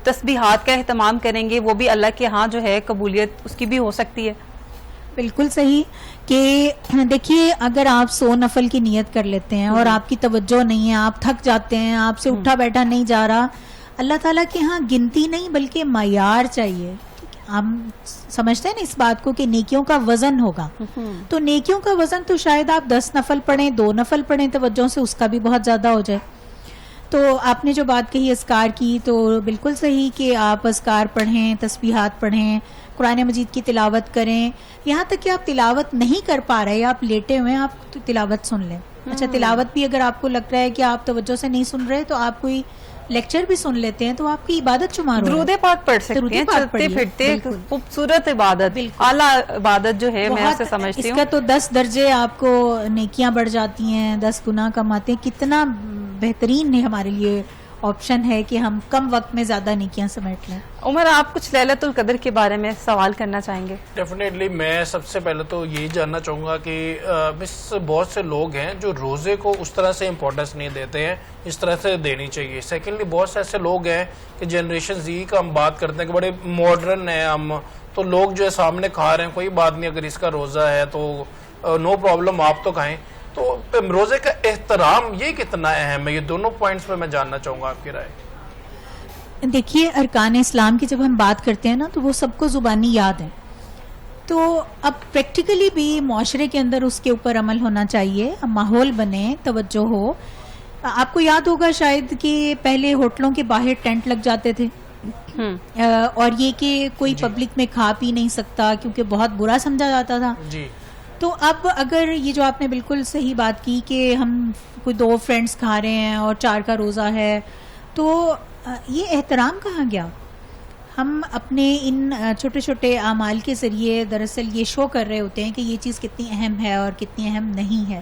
تسبیحات کا اہتمام کریں گے, وہ بھی اللہ کے ہاں جو ہے قبولیت اس کی بھی ہو سکتی ہے؟ بالکل صحیح کہ دیکھیے اگر آپ 100 نفل کی نیت کر لیتے ہیں اور آپ کی توجہ نہیں ہے, آپ تھک جاتے ہیں, آپ سے اٹھا بیٹھا نہیں جا رہا, اللہ تعالیٰ کے ہاں گنتی نہیں بلکہ معیار چاہیے. ہم سمجھتے ہیں نا اس بات کو کہ نیکیوں کا وزن ہوگا, تو نیکیوں کا وزن تو شاید آپ 10 نفل پڑھیں, 2 نفل پڑھیں توجہ سے, اس کا بھی بہت زیادہ ہو جائے. تو آپ نے جو بات کہی اذکار کی تو بالکل صحیح کہ آپ اذکار پڑھیں, تسبیحات پڑھیں, قرآن مجید کی تلاوت کریں, یہاں تک کہ آپ تلاوت نہیں کر پا رہے, آپ لیٹے ہوئے ہیں, آپ تلاوت سن لیں. اچھا, تلاوت بھی اگر آپ کو لگ رہا ہے کہ آپ توجہ سے نہیں سن رہے تو آپ کوئی لیکچر بھی سن لیتے ہیں, تو آپ کی عبادت شمار ہوگی. درود پاک پڑھ سکتے ہیں, چلتے پھرتے خوبصورت عبادت, اعلیٰ عبادت جو ہے میں اسے سمجھتی ہوں. اس کا تو 10 درجے آپ کو نیکیاں بڑھ جاتی ہیں, 10 گناہ کماتے ہیں. کتنا بہترین ہے ہمارے لیے آپشن ہے کہ ہم کم وقت میں زیادہ نیکیاں سمیٹ لیں. عمر, آپ کچھ لیلۃ القدر کے بارے میں سوال کرنا چاہیں گے؟ ڈیفینیٹلی میں سب سے پہلے تو یہی جاننا چاہوں گا کہ بہت سے لوگ ہیں جو روزے کو اس طرح سے امپورٹنس نہیں دیتے ہیں اس طرح سے دینی چاہیے. سیکنڈلی بہت سے ایسے لوگ ہیں کہ جنریشن زی کا ہم بات کرتے ہیں کہ بڑے ماڈرن ہیں ہم, تو لوگ جو ہے سامنے کھا رہے ہیں, کوئی بات نہیں, اگر اس کا روزہ ہے تو نو پرابلم, آپ تو کھائیں. تو روزے کا احترام یہ کتنا اہم ہے, یہ دونوں پوائنٹس پہ میں جاننا چاہوں گا آپ کی رائے. دیکھیے ارکان اسلام کی جب ہم بات کرتے ہیں نا تو وہ سب کو زبانی یاد ہے, تو اب پریکٹیکلی بھی معاشرے کے اندر اس کے اوپر عمل ہونا چاہیے, ماحول بنے, توجہ ہو. آپ کو یاد ہوگا شاید کہ پہلے ہوٹلوں کے باہر ٹینٹ لگ جاتے تھے, اور یہ کہ کوئی پبلک میں کھا پی نہیں سکتا کیونکہ بہت برا سمجھا جاتا تھا. جی. تو اب اگر یہ جو آپ نے بالکل صحیح بات کی کہ ہم کوئی 2 فرینڈس کھا رہے ہیں اور 4 کا روزہ ہے, تو یہ احترام کہاں گیا؟ ہم اپنے ان چھوٹے چھوٹے اعمال کے ذریعے دراصل یہ شو کر رہے ہوتے ہیں کہ یہ چیز کتنی اہم ہے اور کتنی اہم نہیں ہے.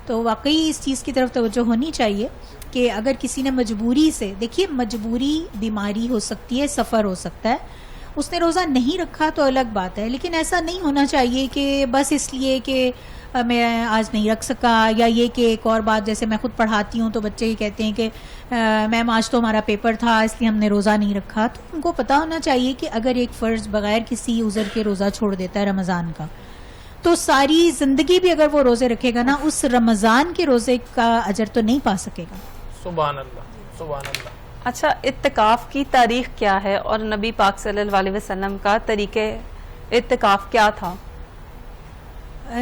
تو واقعی اس چیز کی طرف توجہ ہونی چاہیے کہ اگر کسی نے مجبوری سے, دیکھیے مجبوری بیماری ہو سکتی ہے, سفر ہو سکتا ہے, اس نے روزہ نہیں رکھا تو الگ بات ہے, لیکن ایسا نہیں ہونا چاہیے کہ بس اس لیے کہ میں آج نہیں رکھ سکا, یا یہ کہ ایک اور بات, جیسے میں خود پڑھاتی ہوں تو بچے یہ کہتے ہیں کہ میم آج تو ہمارا پیپر تھا اس لیے ہم نے روزہ نہیں رکھا. تو ان کو پتہ ہونا چاہیے کہ اگر ایک فرض بغیر کسی عذر کے روزہ چھوڑ دیتا ہے رمضان کا, تو ساری زندگی بھی اگر وہ روزے رکھے گا نا, اس رمضان کے روزے کا اجر تو نہیں پا سکے گا. سبحان اللہ, سبحان اللہ. اچھا, اعتکاف کی تاریخ کیا ہے اور نبی پاک صلی اللہ علیہ وسلم کا طریقہ اعتکاف کیا تھا؟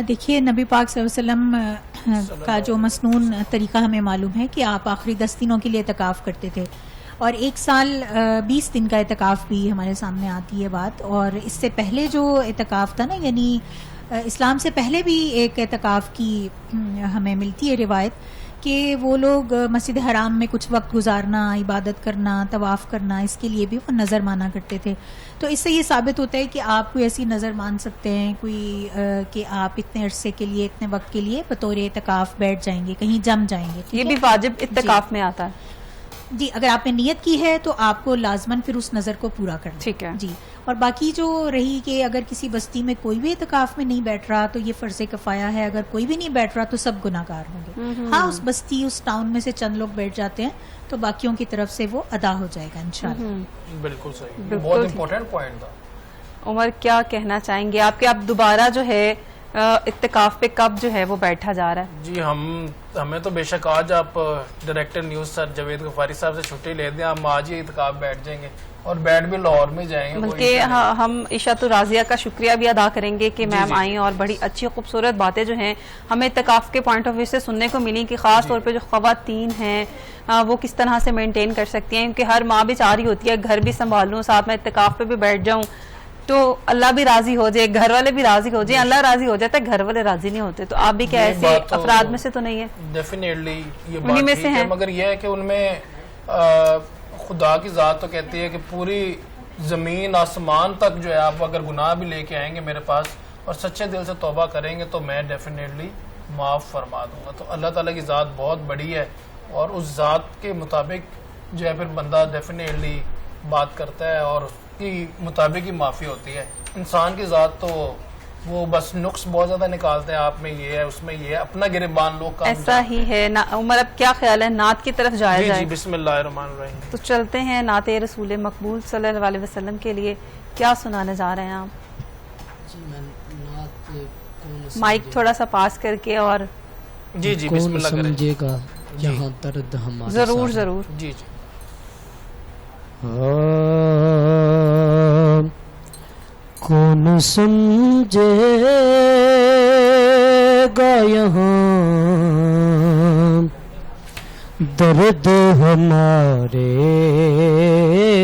دیکھیے نبی پاک صلی اللہ علیہ وسلم کا جو مسنون طریقہ ہمیں معلوم ہے کہ آپ آخری 10 دنوں کے لیے اعتکاف کرتے تھے, اور 1 سال 20 دن کا اعتکاف بھی ہمارے سامنے آتی ہے بات. اور اس سے پہلے جو اعتکاف تھا نا, یعنی اسلام سے پہلے بھی ایک اعتکاف کی ہمیں ملتی ہے روایت کہ وہ لوگ مسجد حرام میں کچھ وقت گزارنا, عبادت کرنا, طواف کرنا, اس کے لیے بھی وہ نظر مانا کرتے تھے. تو اس سے یہ ثابت ہوتا ہے کہ آپ کوئی ایسی نظر مان سکتے ہیں کوئی کہ آپ اتنے عرصے کے لیے, اتنے وقت کے لیے بطور اعتکاف بیٹھ جائیں گے, کہیں جم جائیں گے. یہ بھی واجب اعتکاف میں آتا ہے؟ جی, اگر آپ نے نیت کی ہے تو آپ کو لازماً پھر اس نظر کو پورا کرنا. ٹھیک ہے جی. اور باقی جو رہی کہ اگر کسی بستی میں کوئی بھی اعتکاف میں نہیں بیٹھ رہا تو یہ فرض کفایہ ہے, اگر کوئی بھی نہیں بیٹھ رہا تو سب گناہ گار ہوں گے. ہاں, اس بستی اس ٹاؤن میں سے چند لوگ بیٹھ جاتے ہیں تو باقیوں کی طرف سے وہ ادا ہو جائے گا انشاءاللہ. بالکل صحیح, بہت امپورٹنٹ پوائنٹ تھا. عمر, کیا کہنا چاہیں گے آپ کہ اب دوبارہ جو ہے اتقاف پہ کب جو ہے وہ بیٹھا جا رہا ہے؟ جی, ہمیں تو بے شک آج آپ ڈائریکٹر نیوز سر جاوید غفاری صاحب سے چھٹی لے دیں, ہم آج ہی اتقاف بیٹھ جائیں گے اور بیٹھ بھی لاہور میں جائیں گے. بلکہ ہم عشاءۃ الراضیہ کا شکریہ بھی ادا کریں گے کہ میم آئیں اور بڑی اچھی خوبصورت باتیں جو ہیں ہمیں اتقاف کے پوائنٹ آف ویو سے سننے کو ملی کہ خاص طور پہ جو خواتین ہیں وہ کس طرح سے مینٹین کر سکتی ہیں, کیونکہ ہر ماں بھی چاہ رہی ہوتی ہے گھر بھی سنبھالوں, ساتھ میں اتقاف پہ بھی بیٹھ جاؤں. تو اللہ بھی راضی ہو جائے, گھر والے بھی راضی ہو جائے, اللہ راضی ہو جاتا ہے, گھر والے راضی نہیں ہوتے. تو آپ بھی کیا ایسے افراد میں سے تو نہیں ہے؟ ڈیفینیٹلی یہ انہی میں بات سے ٹھیک ہے, ہیں. مگر یہ ہے کہ ان میں خدا کی ذات تو کہتی ہے کہ پوری زمین آسمان تک جو ہے آپ اگر گناہ بھی لے کے آئیں گے میرے پاس اور سچے دل سے توبہ کریں گے تو میں ڈیفینیٹلی معاف فرما دوں گا. تو اللہ تعالیٰ کی ذات بہت بڑی ہے اور اس ذات کے مطابق جو ہے پھر بندہ ڈیفینیٹلی بات کرتا ہے اور اس کی مطابق ہی معافی ہوتی ہے. انسان کی ذات تو وہ بس نقص بہت زیادہ نکالتے ہیں, آپ میں یہ ہے, اس میں یہ ہے, اپنا گریبان لوگ کام ایسا ہی ہے. عمر اب کیا خیال ہے, نعت کی طرف جایا جی جائے؟ بسم اللہ الرحمن الرحیم. تو چلتے ہیں نعت رسول مقبول صلی اللہ علیہ وسلم کے لیے. کیا سنانے جا رہے ہیں آپ؟ جی میں نعت کون مائک تھوڑا سا پاس کر کے, اور جی بسم اللہ کریں. سمجھے گا یہاں درد ہمارا ضرور ضرور. جی کون سمجھے گا یہاں درد ہمارے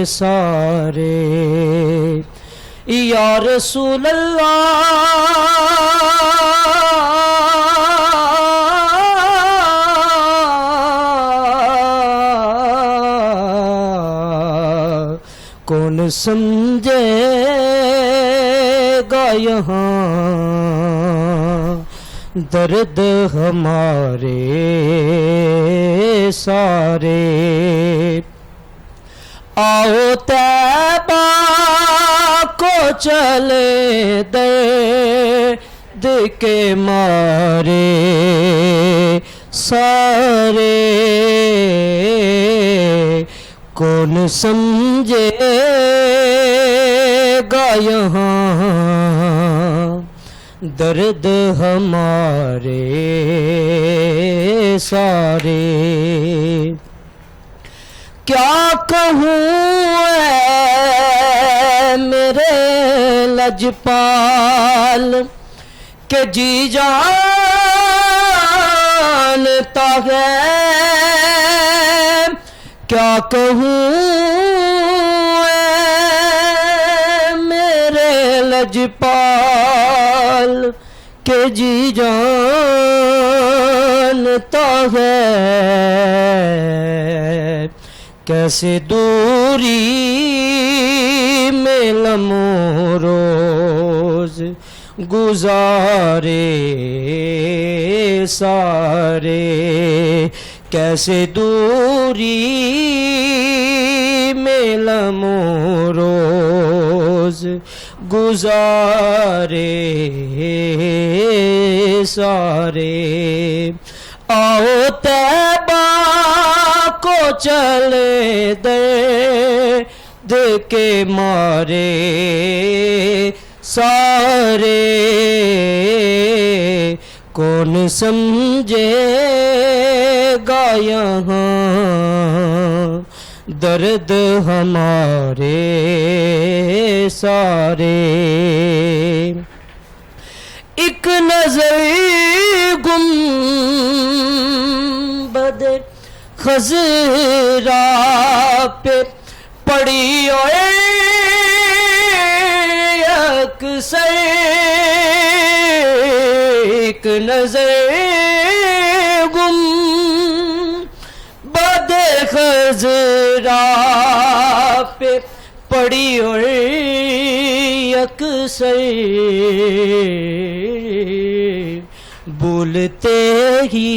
سارے, یا رسول اللہ کون سمجھے گا یہاں درد ہمارے سارے. آؤ طیبہ کو چلے درد کے مارے سارے, کون سمجھے گا یہاں درد ہمارے سارے. کیا کہوں اے میرے لجپال کہ جی جانتا ہے, کیا کہوں اے میرے لجپال کہ جی جانتا ہے, کیسے دوری میں لمحوں روز گزارے سارے, کیسے دوری میں لمحوں روز گزارے سارے. آؤ طیبہ کو چلے درد کے مارے سارے, کون سمجھے گا یہاں درد ہمارے سارے. ایک نظر گنبد خضرا پہ پڑی اور اکثر, ایک نظر گنبد خضرا پہ پڑی اور اکثر, بولتے ہی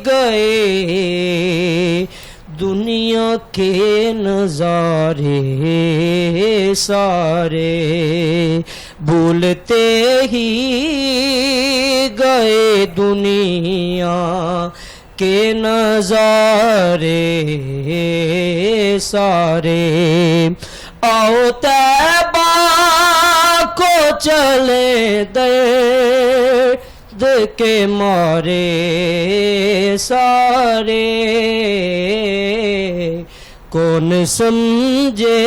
گئے دنیا کے نظارے سارے, بولتے ہی گئے دنیا کے نظارے سارے. آؤ طیبہ کو چلے درد کے مارے سارے, کون سمجھے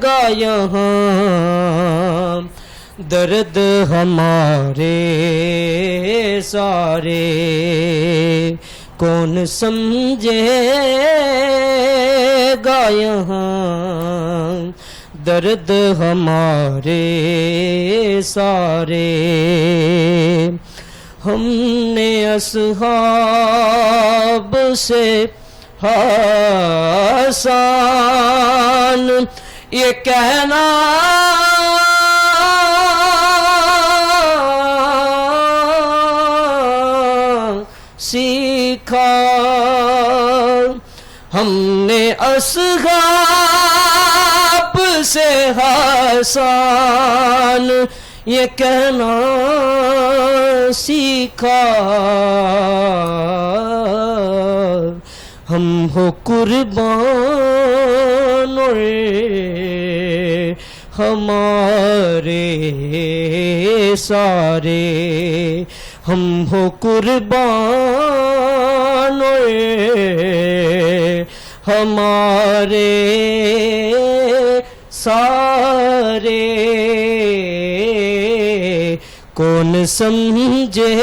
گا یہاں درد ہمارے سارے, کون سمجھے گا یہاں درد ہمارے سارے ہم نے اصحاب سے حسان یہ کہنا سیکھا ہم نے اصحاب سے حسان یہ کہنا سیکھا ہم ہو قربان ہمارے سارے ہم ہو قربان ہمارے سارے کون سمجھے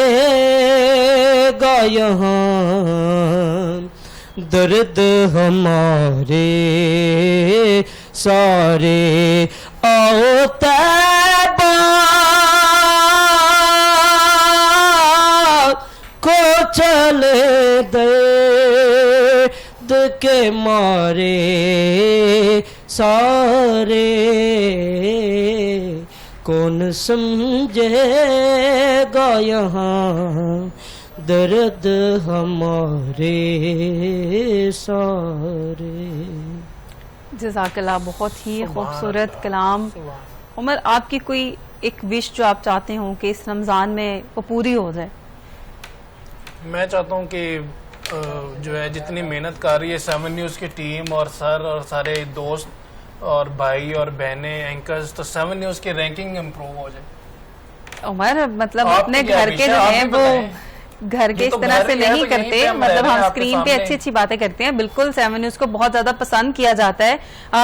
گا یہاں درد ہمارے سارے آؤ طیبہ کو چلے درد کے مارے سارے کون سمجھے گا یہاں درد ہمارے سارے. جزاک اللہ, بہت ہی خوبصورت کلام. عمر, آپ کی کوئی ایک وش جو آپ چاہتے ہوں کہ اس رمضان میں وہ پوری ہو جائے؟ میں چاہتا ہوں کہ جو ہے جتنی محنت کر رہی ہے 7 نیوز کی ٹیم اور سر اور سارے دوست اور بھائی اور بہنیں اینکرز, تو 7 نیوز کی رینکنگ امپروو ہو جائے. عمر مطلب اپنے گھر کے جو ہیں وہ گھر کے اس طرح سے نہیں کرتے, مطلب ہم اسکرین پہ اچھی اچھی باتیں کرتے ہیں. بالکل 7 نیوز کو بہت زیادہ پسند کیا جاتا ہے.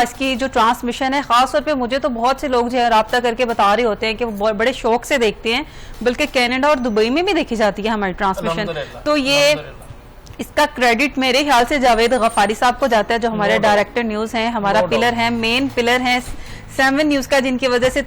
اس کی جو ٹرانسمیشن ہے, خاص طور پہ مجھے تو بہت سے لوگ جو ہے رابطہ کر کے بتا رہے ہوتے ہیں کہ وہ بڑے شوق سے دیکھتے ہیں, بلکہ کینیڈا اور دبئی میں بھی دیکھی جاتی ہے ہماری ٹرانسمیشن. تو یہ اس کا کریڈٹ میرے خیال سے جاوید غفاری صاحب کو جاتا ہے, جو ہمارے ڈائریکٹر نیوز ہیں, ہمارا پلر ہیں, مین پلر ہیں 7 نیوز کا, جن کی وجہ سے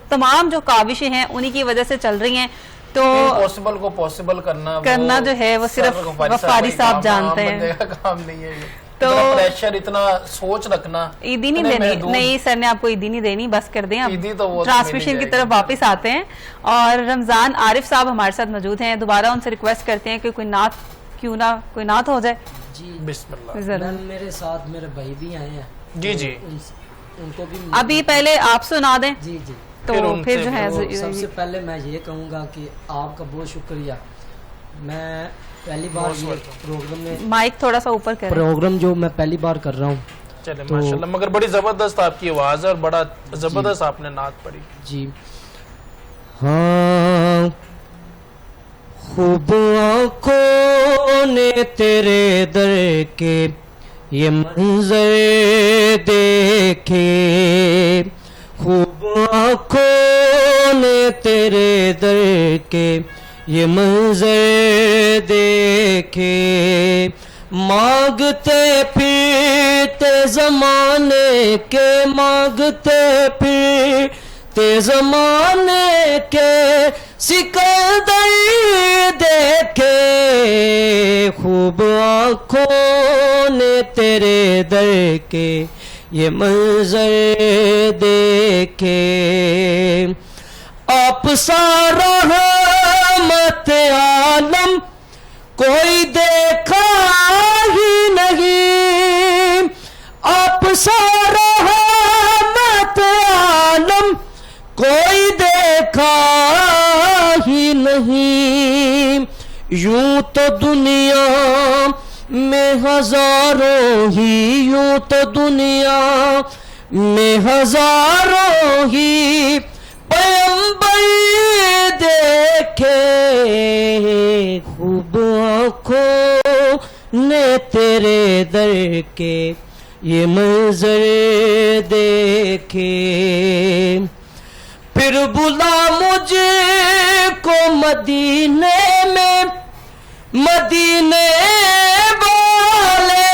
تمام جو کاوشیں ہیں انہی کی وجہ سے چل رہی ہیں. تو پاسبل کو پاسبل کرنا جو ہے وہ صرف غفاری صاحب جانتے ہیں. کام نہیں ہے. تو پریشر, اتنا سوچ رکھنا. عیدی نہیں دینی, نہیں سر نے آپ کو عیدی نہیں دینی, بس کر دیں. اب ٹرانسمیشن کی طرف واپس آتے ہیں, اور رمضان عارف صاحب ہمارے ساتھ موجود ہیں. دوبارہ ان سے ریکویسٹ کرتے ہیں کہ کوئی نعت کیوں نہ کوئی نعت ہو جائے. جی بسم اللہ. میرے ساتھ میرے بھائی بھی آئے ہیں. جی جی, ان کو بھی ابھی پہلے آپ سنا دیں. جی جی, تو پھر جو ہے سب سے پہلے میں یہ کہوں گا کہ آپ کا بہت شکریہ. میں پہلی بار پروگرام میں مائک تھوڑا سا اوپر کریں, پروگرام جو میں پہلی بار کر رہا ہوں. چلے ماشاءاللہ, مگر بڑی زبردست آپ کی آواز ہے اور بڑا زبردست آپ نے نعت پڑھی. جی ہاں, خوب آنکھوں نے تیرے در کے یہ منظر دیکھے, خوب آنکھوں نے تیرے در کے یہ منظر دیکھے, مانگتے پھرتے زمانے کے, مانگتے پھرتے زمانے کے سکندر دیکھے, خوب آنکھوں نے تیرے در کے یہ منظر دیکھے. آپ سارا رحمت عالم کوئی دیکھا ہی نہیں, آپ سارا رحمت عالم کوئی دیکھا ہی نہیں. یوں تو دنیا میں ہزاروں ہی, یوں تو دنیا میں ہزاروں ہی پیغمبر دیکھے, خوب آنکھوں نے تیرے در کے یہ منظر دیکھے. پھر بلا مجھے کو مدینے میں, مدینے والے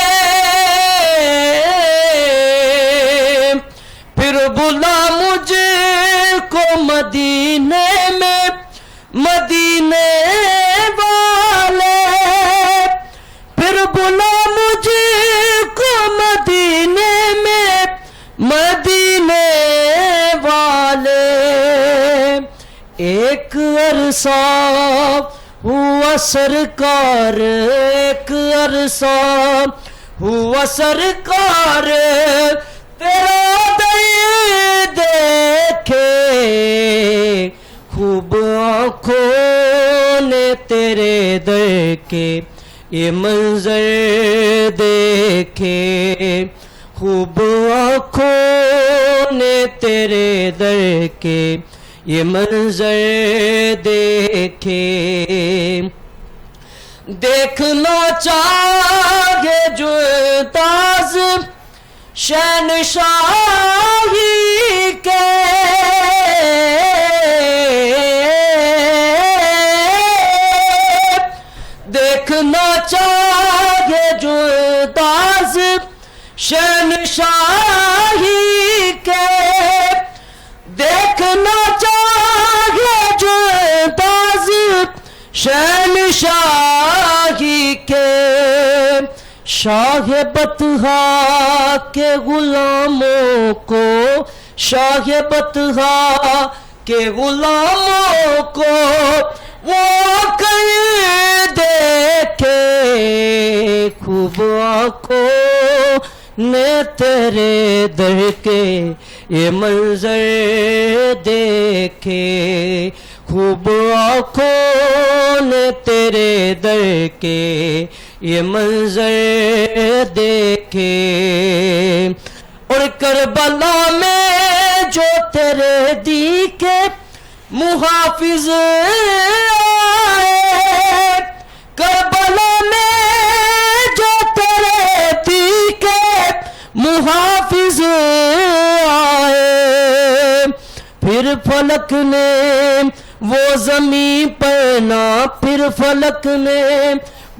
سرکار ایک عرصہ ہوا سرکار تیرا در دیکھے خوب آنکھوں نے تیرے در کے یہ منظر دیکھے خوب آنکھوں نے تیرے در کے یہ منظر دیکھے دیکھنا چاہے جو تاز شہنشاہی کے دیکھنا چاہے جو تاز شہنشاہی کے دیکھنا چاہے جو تاز شہنشاہی کے شاہ بطحا کے غلاموں کو شاہ بطحا کے غلاموں کو وہ کر دیکھے خوب آنکھوں نے تیرے در کے یہ منظر دیکھے خوب آنکھوں نے تیرے در کے یہ منظر دیکھے اور کربلا میں جو تیرے دی کے محافظ آئے کربلا میں جو تیرے دی کے محافظ آئے پھر فلک نے وہ زمین پر نہ پھر فلک نے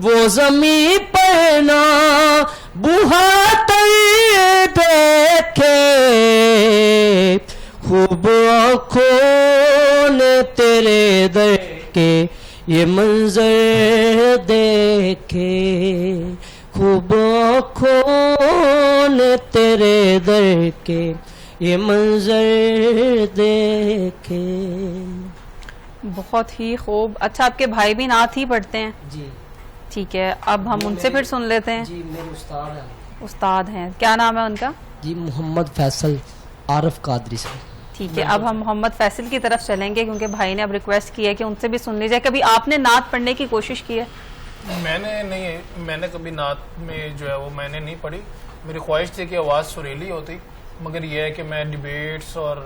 وہ زمین پر نہ بہاتے دیکھے خوب آنکھوں نے تیرے در کے یہ منظر دیکھے خوب آنکھوں نے تیرے در کے یہ منظر دیکھے. بہت ہی خوب. اچھا آپ کے بھائی بھی نعت ہی پڑھتے ہیں؟ جی ٹھیک ہے اب ہم ان سے پھر سن لیتے ہیں. جی میرے استاد ہیں. استاد ہیں کیا نام ہے ان کا؟ جی محمد فیصل عارف قادری صاحب. ٹھیک ہے اب ہم محمد فیصل کی طرف چلیں گے کیونکہ بھائی نے اب ریکویسٹ کی ہے کہ ان سے بھی سن لیجیے. کبھی آپ نے نعت پڑھنے کی کوشش کی ہے؟ میں نے کبھی نعت میں جو ہے وہ میں نے نہیں پڑھی. میری خواہش تھی کہ آواز سریلی ہوتی مگر یہ ہے کہ میں ڈیبیٹس اور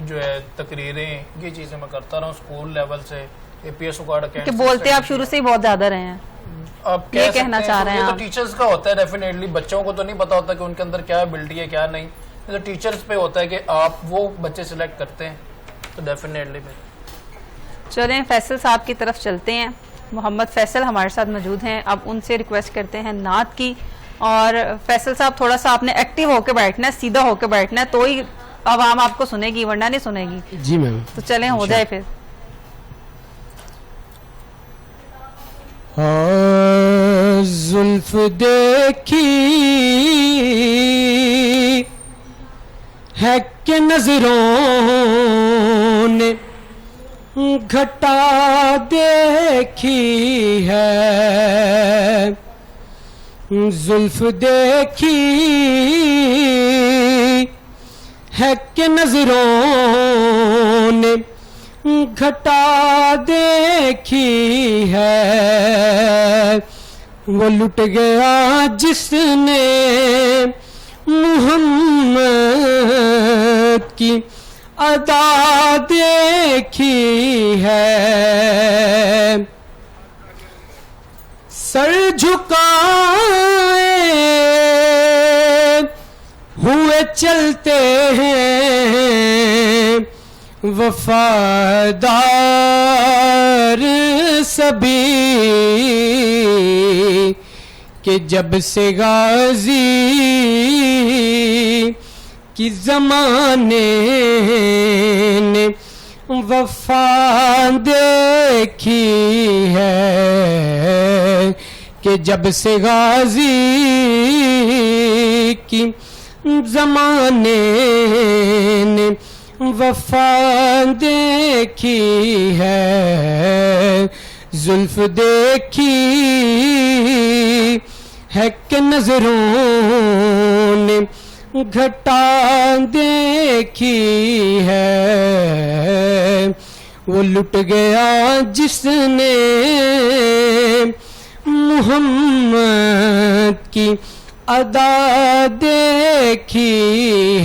جو ہے تقریریں یہ چیزیں میں کرتا رہا ہوں اسکول لیول سے اے پی ایس اوکاڈ کہ بولتے آپ شروع سے ہی بہت زیادہ رہے ہیں. آپ یہ کہنا چاہ رہے ہیں تو ٹیچرز کا ہوتا ہے ڈیفینیٹلی. بچوں کو تو نہیں پتا ہوتا کہ ان کے اندر کیا ایبلٹی ہے کیا نہیں. تو ٹیچرز پہ ہوتا ہے کہ آپ وہ بچے سلیکٹ کرتے ہیں تو ڈیفینیٹلی. چلیں فیصل صاحب کی طرف چلتے ہیں. محمد فیصل ہمارے ساتھ موجود ہیں. اب ان سے ریکویسٹ کرتے ہیں نعت کی. اور فیصل صاحب تھوڑا سا آپ نے ایکٹیو ہو کے بیٹھنا ہے سیدھا ہو کے بیٹھنا ہے تو ہی عوام آپ کو سنے گی ورنہ نہیں سنے گی. جی میم. تو چلیں ہو جائے پھر. زلف دیکھی ہے کہ نظروں نے گھٹا دیکھی ہے. زلف دیکھی ہے کہ نظروں نے گھٹا دیکھی ہے. وہ لٹ گیا جس نے محمد کی ادا دیکھی ہے. سر جھکائے ہوئے چلتے ہیں وفادار سبھی کہ جب سے غازی کی زمانے نے وفا دیکھی ہے. کہ جب سے غازی کی زمانے نے وفا دیکھی ہے. زلف دیکھی ہے کہ نظروں نے گھٹا دیکھی ہے، وہ لٹ گیا جس نے محمد کی ادا دیکھی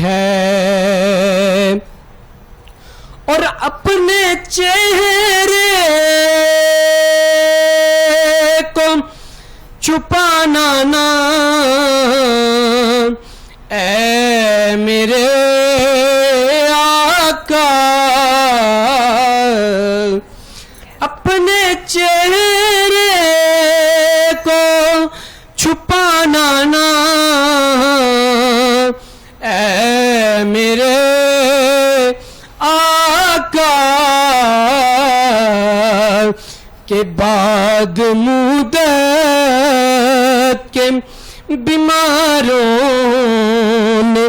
ہے، اور اپنے چہرے کو چھپانا نہ اے میرے آقا، اپنے چہرے کو چھپانا نہ اے میرے آقا، کے بعد مدت کے بیماروں نے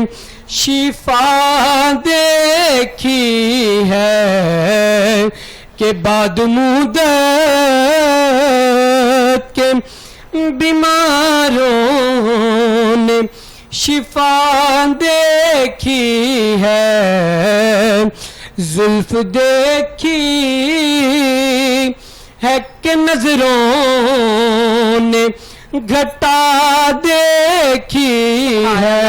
شفا دیکھی ہے، کہ بعد مدت کے بیماروں نے شفا دیکھی ہے، زلف دیکھی ہے کہ نظروں نے گھٹا دیکھی ہے،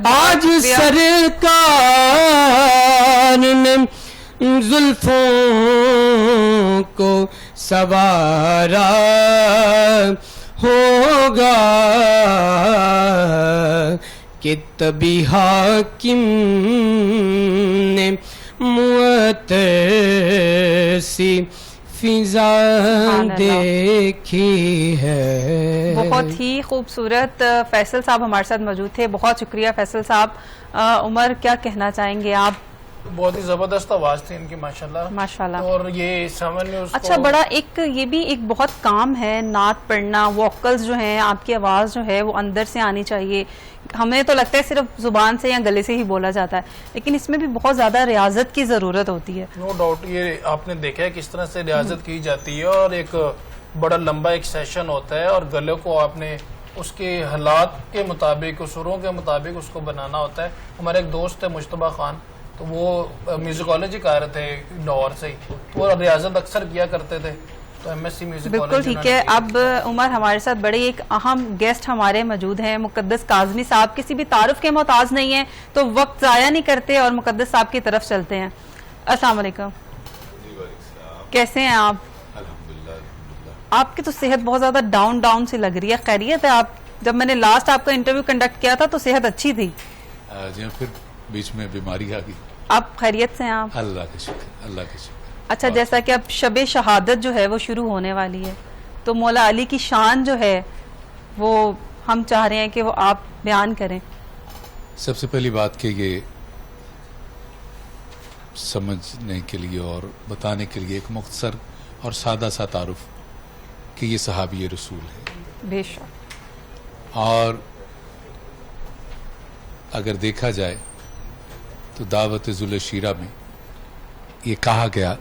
آج سرکار نے زلفوں کو سوارا ہوگا، کہ تبھی حاکم نے معطر سی فضا دیکھی ہے۔ بہت ہی خوبصورت فیصل صاحب ہمارے ساتھ موجود تھے، بہت شکریہ فیصل صاحب۔ عمر کیا کہنا چاہیں گے آپ؟ بہت ہی زبردست آواز تھی ان کی ماشاءاللہ ماشاءاللہ، اور یہ سیون نیوز اچھا بڑا ایک یہ بھی ایک بہت کام ہے نعت پڑھنا، ووکلز جو ہیں آپ کی آواز جو ہے وہ اندر سے آنی چاہیے، ہمیں تو لگتا ہے صرف زبان سے یا گلے سے ہی بولا جاتا ہے، لیکن اس میں بھی بہت زیادہ ریاضت کی ضرورت ہوتی ہے۔ نو ڈاؤٹ، یہ آپ نے دیکھا ہے کس طرح سے ریاضت کی جاتی ہے، اور ایک بڑا لمبا ایک سیشن ہوتا ہے، اور گلے کو آپ نے اس کے حالات کے مطابق، سروں کے مطابق اس کو بنانا ہوتا ہے۔ ہمارے ایک دوست ہے مجتبیٰ خان، تو وہ میوزیکالوجی کر رہے تھے لاہور سے ہی، تو وہ ریاضت اکثر کیا کرتے تھے، تو ایم ایس سی میوزیکالوجی۔ بالکل ٹھیک ہے۔ اب عمر ہمارے ساتھ بڑے ایک اہم گیسٹ ہمارے موجود ہیں، مقدس کاظمی صاحب، کسی بھی تعارف کے محتاج نہیں ہیں، تو وقت ضائع نہیں کرتے اور مقدس صاحب کی طرف چلتے ہیں۔ السلام علیکم، کیسے ہیں آپ؟ آپ کی تو صحت بہت زیادہ ڈاؤن سی لگ رہی ہے، خیریت ہے؟ آپ جب میں نے لاسٹ آپ کا انٹرویو کنڈکٹ کیا تھا تو صحت اچھی تھی، جی پھر بیچ میں بیماری آ گئی۔ آپ خیریت سے ہیں آپ؟ اللہ کا شکر، اللہ کا شکر۔ اچھا، جیسا کہ اب شب شہادت جو ہے وہ شروع ہونے والی ہے، تو مولا علی کی شان جو ہے وہ ہم چاہ رہے ہیں کہ وہ آپ بیان کریں۔ سب سے پہلی بات کہ یہ سمجھنے کے لیے اور بتانے کے لیے ایک مختصر اور سادہ سا تعارف کہ یہ صحابی رسول ہے، بے شک، اور اگر دیکھا جائے تو دعوت ذوالشیرہ میں یہ کہا گیا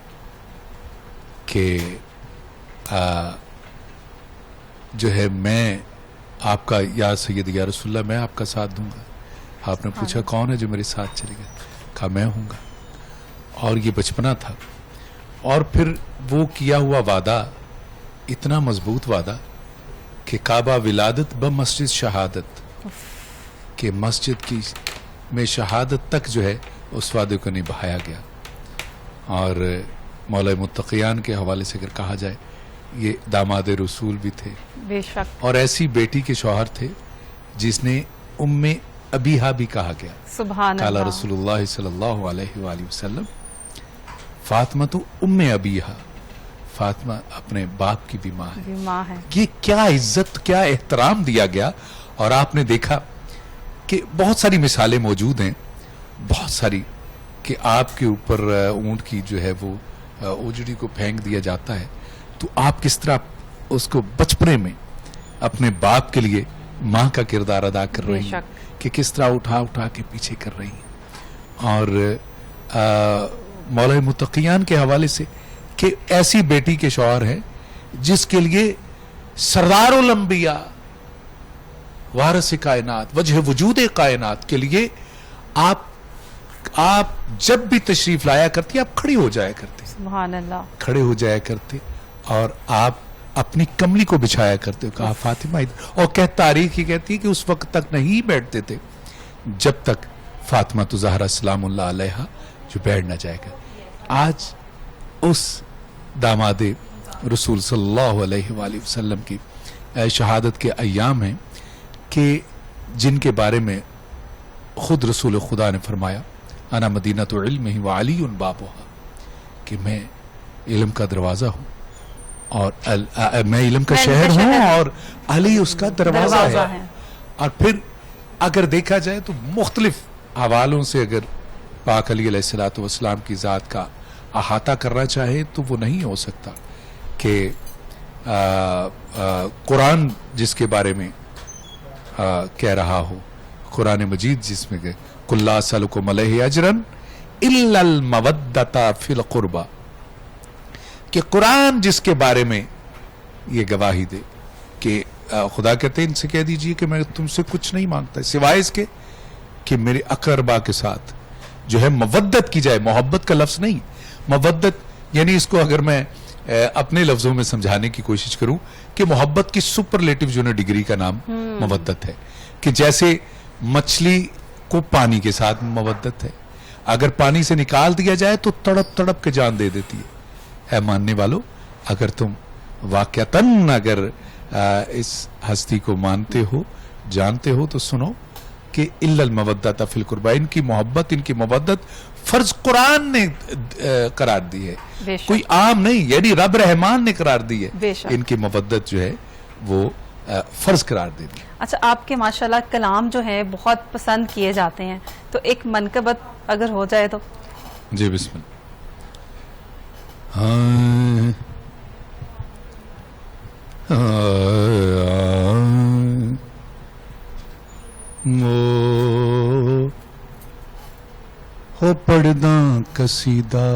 کہ جو ہے میں آپ کا یا سید یا رسول اللہ میں آپ کا ساتھ دوں گا۔ آپ نے پوچھا کون ہے جو میرے ساتھ چلے گا؟ کہا میں ہوں گا، اور یہ بچپنا تھا، اور پھر وہ کیا ہوا وعدہ اتنا مضبوط وعدہ کہ کعبہ ولادت بمسجد شہادت، کہ مسجد کی میں شہادت تک جو ہے اس وعدے کو نبھایا گیا۔ اور مولا متقیان کے حوالے سے اگر کہا جائے یہ داماد رسول بھی تھے، بے شک، اور ایسی بیٹی کے شوہر تھے جس نے ام ابیہا بھی کہا گیا۔ سبحان قال اللہ، رسول اللہ صلی اللہ علیہ وآلہ وسلم فاطمہ تو ام ابیہا، فاطمہ اپنے باپ کی بھی ماں ہے۔ ماں ہے، یہ کیا عزت، کیا احترام دیا گیا۔ اور آپ نے دیکھا کہ بہت ساری مثالیں موجود ہیں، بہت ساری، کہ آپ کے اوپر اونٹ کی جو ہے وہ اوجڑی کو پھینک دیا جاتا ہے تو آپ کس طرح اس کو بچپنے میں اپنے باپ کے لیے ماں کا کردار ادا کر رہی ہیں، کہ کس طرح اٹھا اٹھا کے پیچھے کر رہی ہیں۔ اور مولا متقیان کے حوالے سے کہ ایسی بیٹی کے شوہر ہیں جس کے لیے سردار الانبیاء وارث کائنات وجہ وجود کائنات کے لیے آپ جب بھی تشریف لایا کرتی آپ کھڑی ہو جایا کرتے, سبحان اللہ, کھڑے ہو جایا کرتے اور آپ اپنی کملی کو بچھایا کرتے. کہا فاطمہ, اور تاریخ یہ کہتی ہے کہ اس وقت تک نہیں بیٹھتے تھے جب تک فاطمہ تو زہرا سلام اللہ علیہا جو بیٹھ نہ جائے گا. آج اس داماد رسول صلی اللہ علیہ وآلہ وسلم کی شہادت کے ایام ہیں کہ جن کے بارے میں خود رسول خدا نے فرمایا انا مدینۃ علمہ وعلی بابھا, کہ میں علم کا دروازہ ہوں اور میں علم کا شہر ہوں اور علی اس کا دروازہ ہے. اور پھر اگر دیکھا جائے تو مختلف حوالوں سے اگر پاک علی علیہ الصلوۃ والسلام کی ذات کا احاطہ کرنا چاہے تو وہ نہیں ہو سکتا کہ قرآن جس کے بارے میں کہہ رہا ہو, قرآن مجید جس میں کہ قل لا اسألکم علیہ اجرا الا المودۃ فی القربى, کہ قرآن جس کے بارے میں یہ گواہی دے کہ خدا کہتے ہیں ان سے کہہ دیجئے کہ میں تم سے کچھ نہیں مانگتا سوائے اس کے کہ میرے اقربا کے ساتھ جو ہے مودت کی جائے. محبت کا لفظ نہیں, مودت یعنی اس کو اگر میں اپنے لفظوں میں سمجھانے کی کوشش کروں کہ محبت کی سپرلیٹو جو ہے ڈگری کا نام مودت ہے, کہ جیسے مچھلی کو پانی کے ساتھ مودت ہے, اگر پانی سے نکال دیا جائے تو تڑپ تڑپ کے جان دے دیتی ہے. اے ماننے والو, اگر تم واقعتاً اگر اس ہستی کو مانتے ہو جانتے ہو تو سنو کہ الا المودۃ فی القربى, ان کی محبت ان کی مودت فرض قرآن نے قرار دی ہے, کوئی عام نہیں, یعنی رب رحمان نے قرار دی ہے. ان کی مودت جو ہے وہ فرض قرار دے دی. اچھا, آپ کے ماشاءاللہ کلام جو ہے بہت پسند کیے جاتے ہیں, تو ایک منقبت اگر ہو جائے تو. جی بسم اللہ. ہو پڑھدا قصیدہ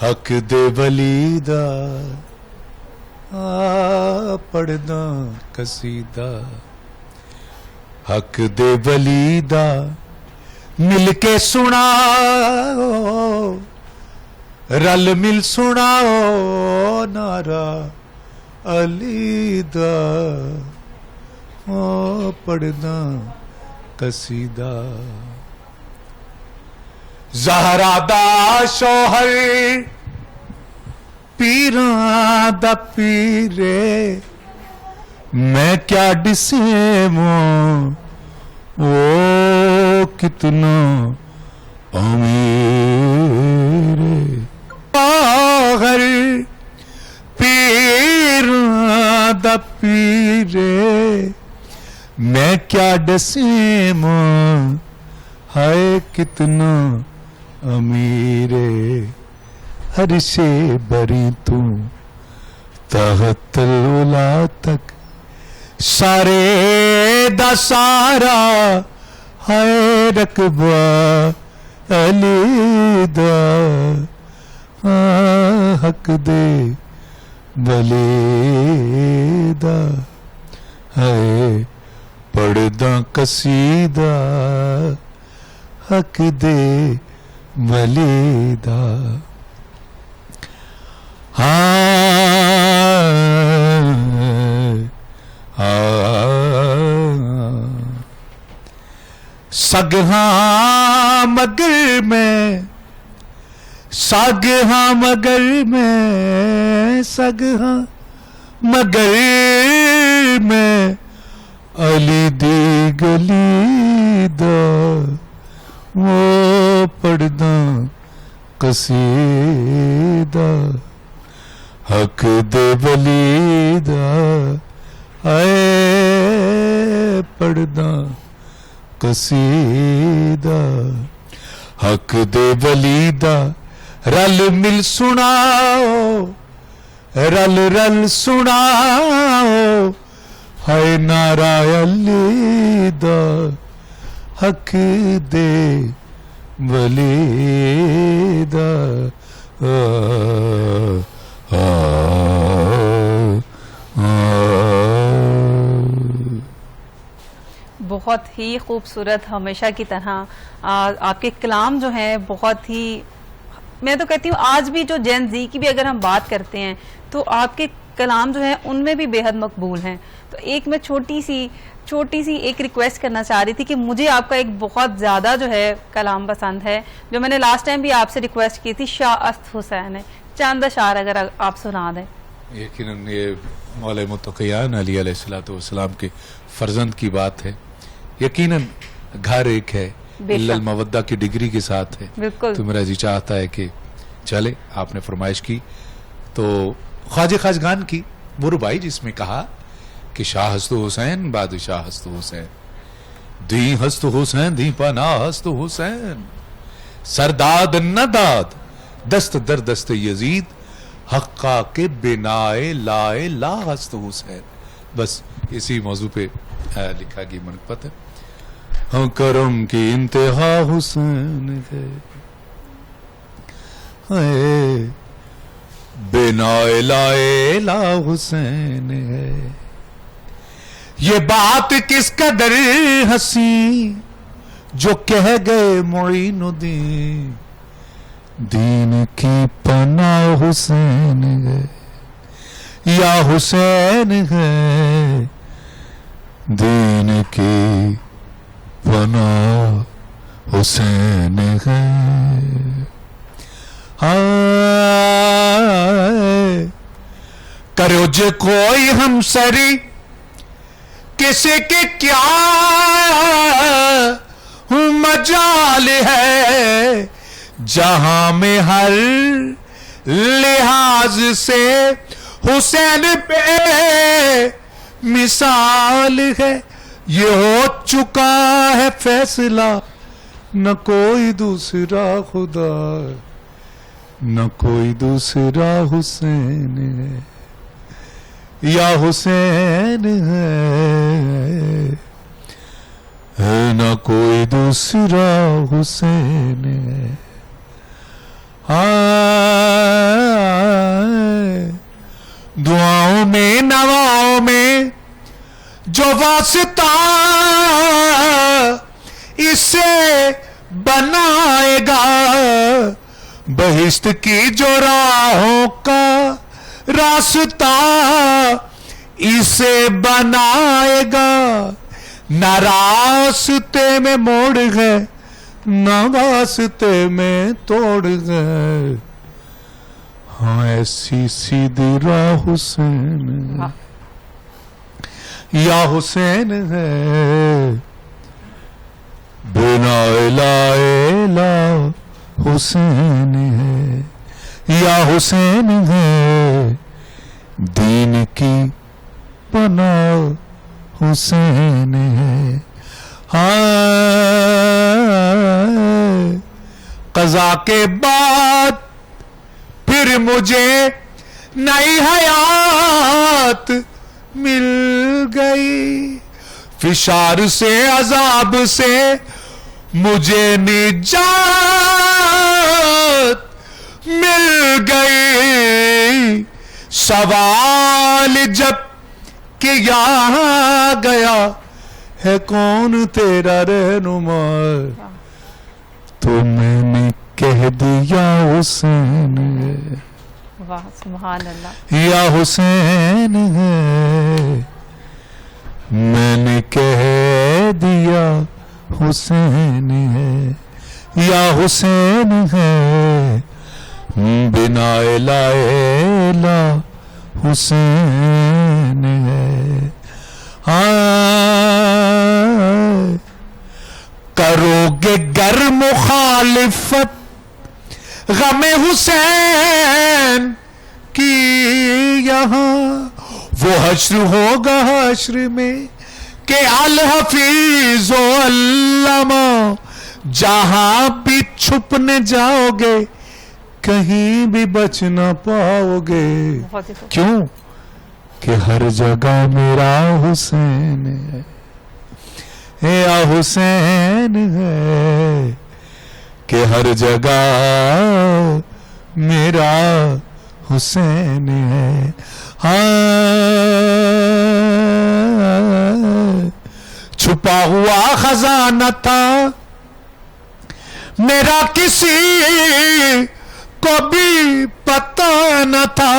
حق دے ولی دا, پڑھدا قصیدہ حق دے ولی دا, مل کے سناؤ رل مل سناؤ نعرہ علی دا, پڑھدا قصیدہ. زہرا دا شوہر پیراں دا پیرے, میں کیا ڈسیموں وہ کتنا امیر باہر پیراں دا پیرے, میں کیا ڈسیماں ہائے کتنا امیرے. ہر سے بری تو تحت الولا تک سارے دا سارا ہائے رقبہ علی دا, حق دے ولی دا ہائے پڑھدا قصیدہ حق دے ولی دا. سگہاں مگر میں سگہاں مگر میں سگہاں مگر میں علی دی گلی دا, وہ پڑھدا قصیدہ حق دے ولی دا, اے پڑھدا قصیدہ حق دے ولی دا, رل مل سناؤ رل رل سناؤ ہائے نعرہ علی دا, حق دے ولیدا بہت ہی خوبصورت، ہمیشہ کی طرح آپ کے کلام جو ہیں بہت ہی، میں تو کہتی ہوں آج بھی جو جین زی کی بھی اگر ہم بات کرتے ہیں تو آپ کے کلام جو ہیں ان میں بھی بے حد مقبول ہیں. تو ایک میں چھوٹی سی ایک ریکویسٹ کرنا چاہ رہی تھی کہ مجھے آپ کا ایک بہت زیادہ جو ہے کلام پسند ہے، جو میں نے لاسٹ ٹائم بھی آپ سے ریکویسٹ کی تھی، شاہ است حسین ہے، چند اشعار اگر آپ سنا دیں. یقیناً یہ مولا متقیان علی علیہ السلام کے فرزند کی بات ہے. یقیناً گھر ایک ہے، الا المودہ کی ڈگری کے ساتھ ہے. بالکل. تو میرا جی چاہتا ہے کہ چلے، آپ نے فرمائش کی تو خواجہ خواجگان کی وہ ربائی جس میں کہا کہ شاہ ہست حسین بادشاہ ہست حسین، دی ہست حسین دی پناہ ہست حسین، سرداد نہ داد دست در دست یزید، حقا کے بنائے لائے لا ہست حسین. بس اسی موضوع پہ لکھا گئی منقبت ہے. ہاں کرم کی انتہا حسین ہے، بنائے لائے لا حسین ہے. یہ بات کس قدر ہنسی جو کہہ گئے معین الدین، دین کی پناہ حسین ہے یا حسین ہے، دین کی پناہ حسین ہے. کرو جو کوئی ہمسری کسی کے کیا مجال ہے، جہاں میں ہر لحاظ سے حسین پہ مثال ہے. یہ ہو چکا ہے فیصلہ، نہ کوئی دوسرا خدا، نہ کوئی دوسرا حسین ہے یا حسین ہے، نہ کوئی دوسرا حسین ہے. دعاؤں میں نواؤں میں جو واسطہ اسے بنائے گا، بہشت کی جو راہوں کا راستہ اسے بنائے گا. نہ راستے میں موڑ گئے، نہ واسطے میں توڑ گئے، ہاں ایسی سیدھی راہ حسین ہے یا حسین ہے، بنا لائے لا حسین ہے یا حسین ہے، دین کی پناہ حسین ہے. قضا کے بعد پھر مجھے نئی حیات مل گئی، فشار سے عذاب سے مجھے نجات مل گئی. سوال جب کہ یہاں گیا ہے کون تیرا رہنما، تو میں نے کہہ دیا حسین ہے. واہ سبحان اللہ. یا حسین ہے، میں نے کہہ دیا حسین ہے یا حسین ہے، بنا لائے لا حسین ہے. کرو گے گر مخالفت غم حسین کی یہاں، وہ حشر ہوگا حشر میں کہ الحفیظ و علامہ، جہاں بھی چھپنے جاؤ گے کہیں بھی بچ نہ پاؤ گے. کیوں کہ ہر جگہ میرا حسین ہے یا حسین ہے، کہ ہر جگہ میرا حسین ہے. چھپا ہوا خزانہ تھا میرا کسی کو بھی پتہ نہ تھا,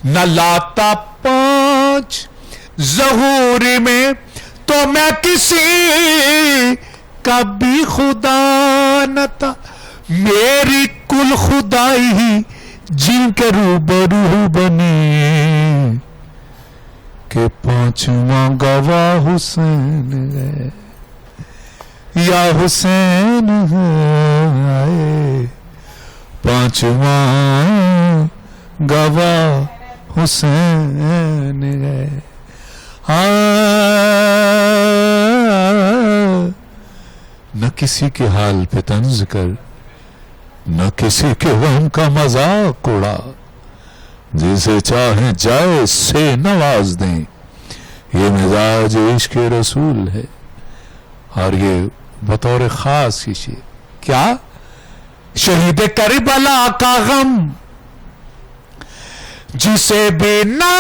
نہ لاتا 5 ظہور میں تو میں کسی کا بھی خدا نہ تھا. میری کل خدائی ہی جن کے روبرو بنی کہ 5واں گواہ حسین ہے یا حسین ہے. 5واں گواہ حسین ہے. نہ کسی کے حال پہ طنز کر, نہ کسی کے غم کا مذاق اڑا, جسے چاہیں جائے سے نواز دیں, یہ مزاج عشق رسول ہے. اور یہ بطور خاص کسی کیا شہید کربلا کا غم جسے بھی نہ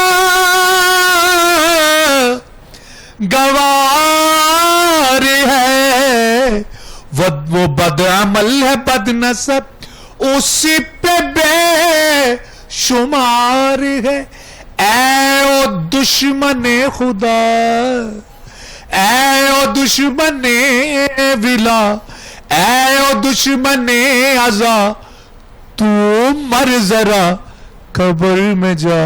گوار ہے, وہ بد عمل ہے بد نسب اسی پہ بے شمار ہے. اے او دشمن خدا, اے او دشمن ولا, اے او دشمن عزا, تو مر ذرا قبر میں جا,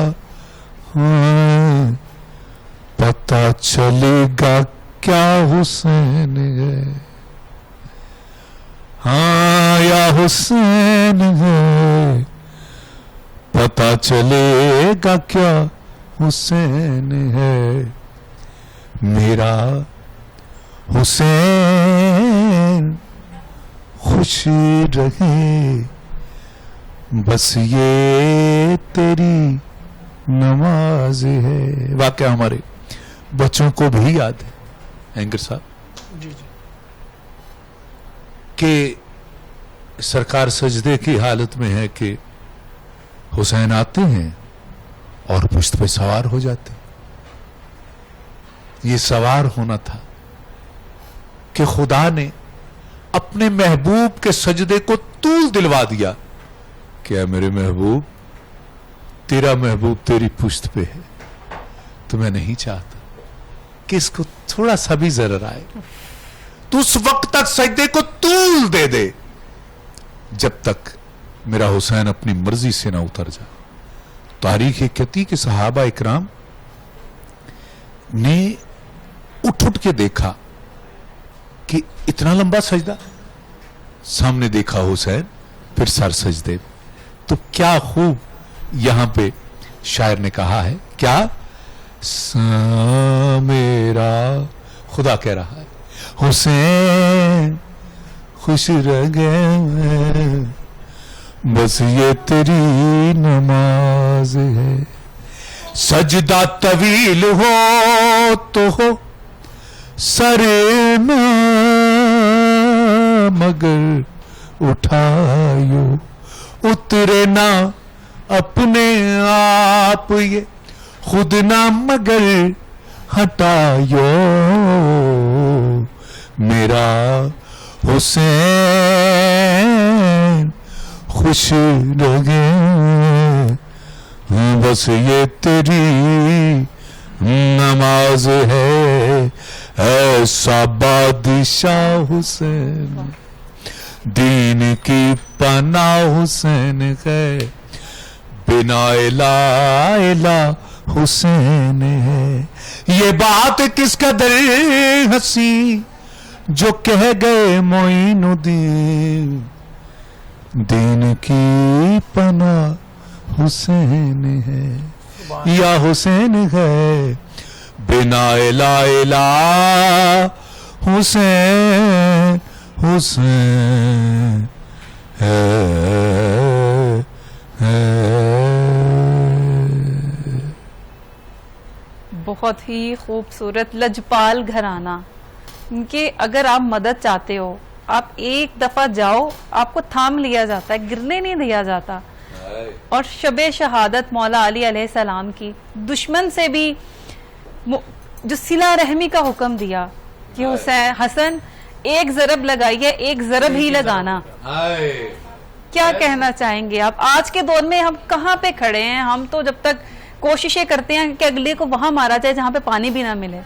پتہ چلے گا کیا حسین ہے. یا حسین ہے, پتہ چلے گا کیا حسین ہے. میرا حسین خوشی رہے بس یہ تیری نماز ہے. واقعہ ہمارے بچوں کو بھی یاد ہے اینکر صاحب کہ سرکار سجدے کی حالت میں ہے کہ حسین آتے ہیں اور پشت پہ سوار ہو جاتے. یہ سوار ہونا تھا کہ خدا نے اپنے محبوب کے سجدے کو طول دلوا دیا کہ اے میرے محبوب, تیرا محبوب تیری پشت پہ ہے, تو میں نہیں چاہتا کہ اس کو تھوڑا سا بھی ضرر آئے. تو اس وقت تک سجدے کو طول دے دے جب تک میرا حسین اپنی مرضی سے نہ اتر جائے. تاریخ کہتی کہ صحابہ اکرام نے اٹھ کے دیکھا کہ اتنا لمبا سجدہ, سامنے دیکھا حسین پھر سر سجدے. تو کیا خوب یہاں پہ شاعر نے کہا ہے, کیا میرا خدا کہہ رہا ہے حسین خوش رہ گئے بس یہ تیری نماز ہے. سجدہ طویل ہو تو ہو سر نہ مگر اٹھائیو, اترے نہ اپنے آپ یہ خود نہ مگر ہٹائیو. میرا حسین خوش لگے بس یہ تیری نماز ہے. ایسا بادشاہ حسین دین کی پناہ حسین ہے, بنا الہ الہ حسین ہے. یہ بات کس قدر ہنسی جو کہہ گئے معین الدین, دین کی پناہ حسین ہے یا حسین ہے, بنا الہ الہ حسین حسین ہے. بہت ہی خوبصورت لجپال گھرانہ کہ اگر آپ مدد چاہتے ہو آپ ایک دفعہ جاؤ آپ کو تھام لیا جاتا ہے, گرنے نہیں دیا جاتا. اور شب شہادت مولا علی علیہ السلام کی دشمن سے بھی جو صلہ رحمی کا حکم دیا کہ حسین حسن ایک ضرب لگائیے, ایک ضرب ہی لگانا. کیا کہنا چاہیں گے آپ؟ آج کے دور میں ہم کہاں پہ کھڑے ہیں؟ ہم تو جب تک کوششیں کرتے ہیں کہ اگلے کو وہاں مارا جائے جہاں پہ پانی بھی نہ ملے.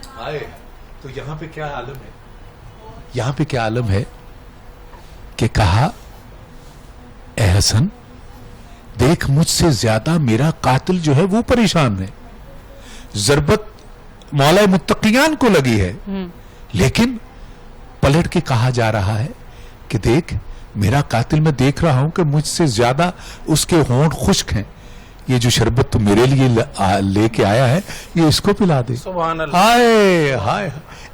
تو یہاں پہ کیا عالم ہے, یہاں پہ کیا عالم ہے کہ کہا اے حسن دیکھ مجھ سے زیادہ میرا قاتل جو ہے وہ پریشان ہے, ضربت مولا متقیان کو لگی ہے, لیکن پلٹ کے کہا جا رہا ہے کہ دیکھ میرا قاتل میں دیکھ رہا ہوں کہ مجھ سے زیادہ اس کے ہونٹ خشک ہیں, یہ جو شربت تو میرے لیے لے کے آیا ہے یہ اس کو پلا دے. سبحان اللہ. ہائے ہائے,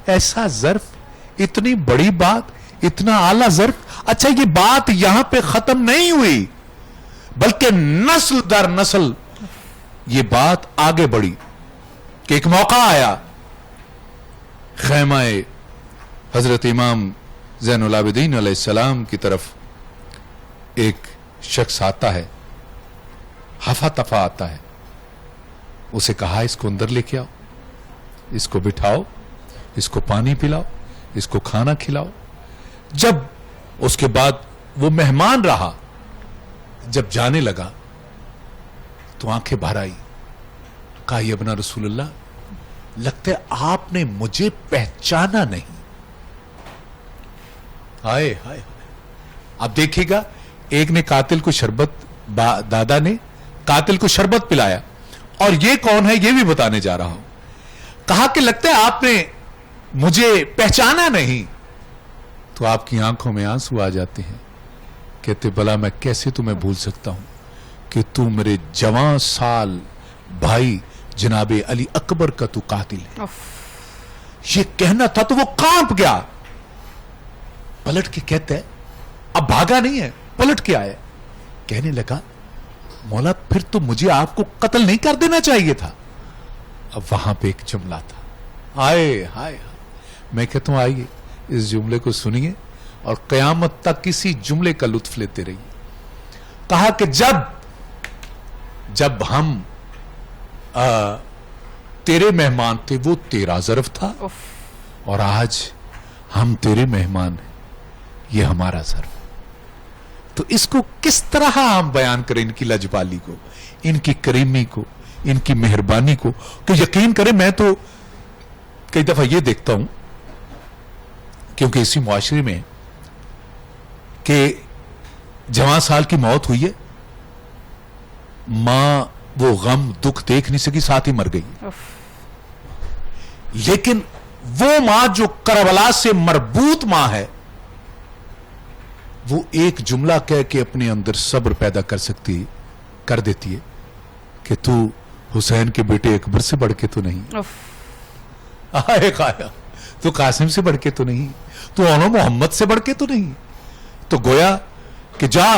ایسا ظرف, اتنی بڑی بات, اتنا اعلیٰ ظرف. اچھا یہ بات یہاں پہ ختم نہیں ہوئی بلکہ نسل در نسل یہ بات آگے بڑھی کہ ایک موقع آیا, خیمہ حضرت امام زین العابدین علیہ السلام کی طرف ایک شخص آتا ہے, ہفا تفا آتا ہے. اسے کہا اس کو اندر لے کے آؤ, اس کو بٹھاؤ, اس کو پانی پلاؤ, اس کو کھانا کھلاؤ. جب اس کے بعد وہ مہمان رہا, جب جانے لگا تو آنکھیں بھر آئی. کہا یہ ابن رسول اللہ لگتا ہے آپ نے مجھے پہچانا نہیں. ہائے ہائے, اب دیکھیے گا ایک نے قاتل کو شربت, دادا نے قاتل کو شربت پلایا, اور یہ کون ہے یہ بھی بتانے جا رہا ہوں. کہا کہ لگتا ہے آپ نے مجھے پہچانا نہیں. تو آپ کی آنکھوں میں آنسو آ جاتے ہیں, کہتے بلا میں کیسے تمہیں بھول سکتا ہوں کہ تو میرے جوان سال بھائی جناب علی اکبر کا تو قاتل ہے. یہ کہنا تھا تو وہ کانپ گیا, پلٹ کے کہتا ہے, اب بھاگا نہیں ہے, پلٹ کے آیا, کہنے لگا مولا پھر تو مجھے آپ کو قتل نہیں کر دینا چاہیے تھا. اب وہاں پہ ایک جملہ تھا, آئے ہائے, میں کہتا ہوں آئیے اس جملے کو سنیے اور قیامت تک کسی جملے کا لطف لیتے رہیے. کہا کہ جب ہم تیرے مہمان تھے وہ تیرا ظرف تھا, اور آج ہم تیرے مہمان ہیں یہ ہمارا ظرف. تو اس کو کس طرح ہم بیان کریں, ان کی لجبالی کو, ان کی کریمی کو, ان کی مہربانی کو, کہ یقین کریں میں تو کئی دفعہ یہ دیکھتا ہوں کیونکہ اسی معاشرے میں کہ جوان سال کی موت ہوئی ہے, ماں وہ غم دکھ دیکھ نہیں سکی, ساتھ ہی مر گئی. لیکن وہ ماں جو کربلا سے مربوط ماں ہے وہ ایک جملہ کہہ کے اپنے اندر صبر پیدا کر دیتی ہے کہ تو حسین کے بیٹے اکبر سے بڑھ کے تو نہیں, آئے خایا تو قاسم سے بڑھ کے تو نہیں, تو اونو محمد سے بڑھ کے تو نہیں. تو گویا کہ جا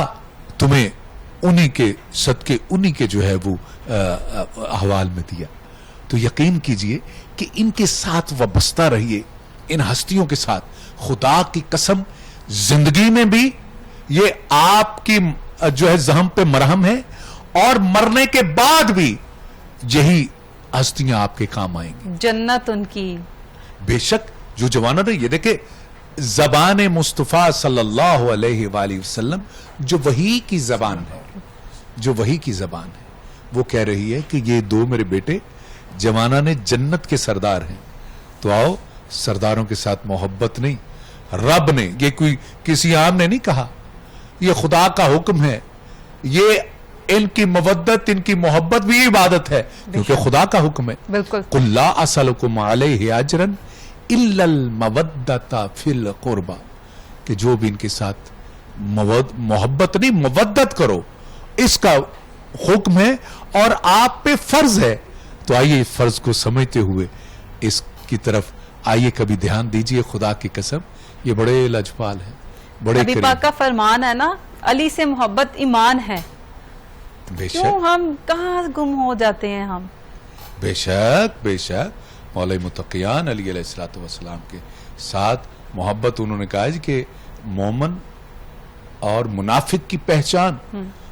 تمہیں انہی کے صدقے انہی کے جو ہے وہ احوال میں دیا. تو یقین کیجئے کہ ان کے ساتھ وابستہ رہیے, ان ہستیوں کے ساتھ. خدا کی قسم زندگی میں بھی یہ آپ کی جو ہے زہم پہ مرہم ہے, اور مرنے کے بعد بھی یہی ہستیاں آپ کے کام آئیں گی, جنت ان کی. بے شک جو جوانا نے یہ دیکھے زبان مصطفیٰ صلی اللہ علیہ وآلہ وسلم جو وحی کی زبان ہے, جو وحی کی زبان ہے, وہ کہہ رہی ہے کہ یہ دو میرے بیٹے جوانا نے جنت کے سردار ہیں. تو آؤ سرداروں کے ساتھ محبت نہیں, رب نے, یہ کوئی کسی عام نے نہیں کہا, یہ خدا کا حکم ہے. یہ ان کی مودت, ان کی محبت بھی عبادت ہے کیونکہ خدا کا حکم ہے. بالکل. قُلْ لَا أَسْأَلُكُمْ عَلَيْهِ أَجْرًا إِلَّا الْمَوَدَّةَ فِي الْقُرْبَى, کہ جو بھی ان کے ساتھ محبت نہیں مودت کرو, اس کا حکم ہے اور آپ پہ فرض ہے. تو آئیے فرض کو سمجھتے ہوئے اس کی طرف آئیے, کبھی دھیان دیجئے. خدا کی قسم یہ بڑے لجپال ہیں, بڑے نبی پاک کا فرمان ہے نا, علی سے محبت ایمان ہے. بے کیوں شک, ہم کہاں گم ہو جاتے ہیں ہم. بے شک, بے شک. مولا متقیان علی علیہ السلام کے ساتھ محبت انہوں نے کہا کہ مومن اور منافق کی پہچان.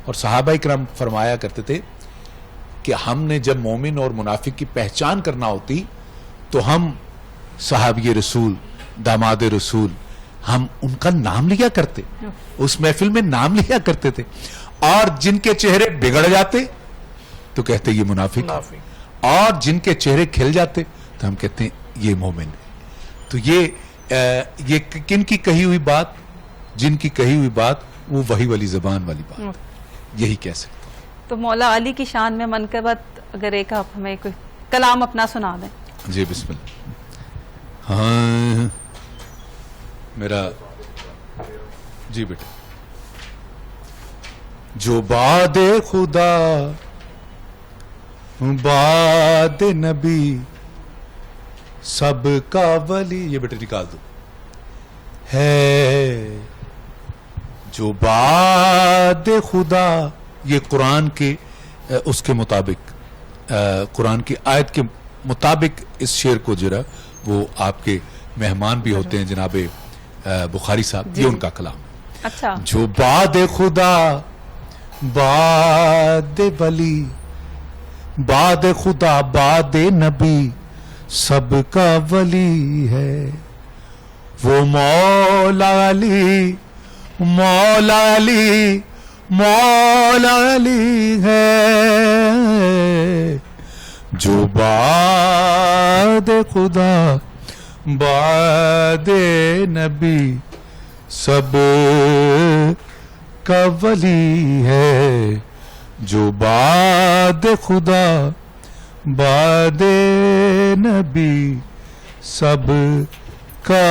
اور صحابہ کرام فرمایا کرتے تھے کہ ہم نے جب مومن اور منافق کی پہچان کرنا ہوتی تو ہم صحابی رسول، داماد رسول، ہم ان کا نام لیا کرتے، اس محفل میں نام لیا کرتے تھے. اور جن کے چہرے بگڑ جاتے تو کہتے یہ منافق، اور جن کے چہرے کھل جاتے تو ہم کہتے ہیں یہ مومن ہے. تو یہ کن کی کہی ہوئی بات، جن کی کہی ہوئی بات وہ وحی والی زبان والی بات، یہی کہہ سکتے. تو مولا علی کی شان میں منقبت اگر ایک آپ ہمیں کوئی کلام اپنا سنا دیں. جی بسم اللہ. ہاں میرا جی بیٹا. جو بعد خدا بعد نبی سب کا ولی، یہ بیٹا نکال دو، ہے جو بعد خدا. یہ قرآن کے اس کے مطابق، قرآن کی آیت کے مطابق اس شعر کو جو ہے وہ آپ کے مہمان بھی ہوتے ہیں جناب بخاری صاحب، یہ ان کا کلام. اچھا. جو بعد خدا بعد ولی بعد خدا بعد نبی سب کا ولی ہے، وہ مولا علی مولا علی مولا علی ہے. جو بعد خدا بعد نبی سب کا ولی ہے. جو بعد خدا بعد نبی سب کا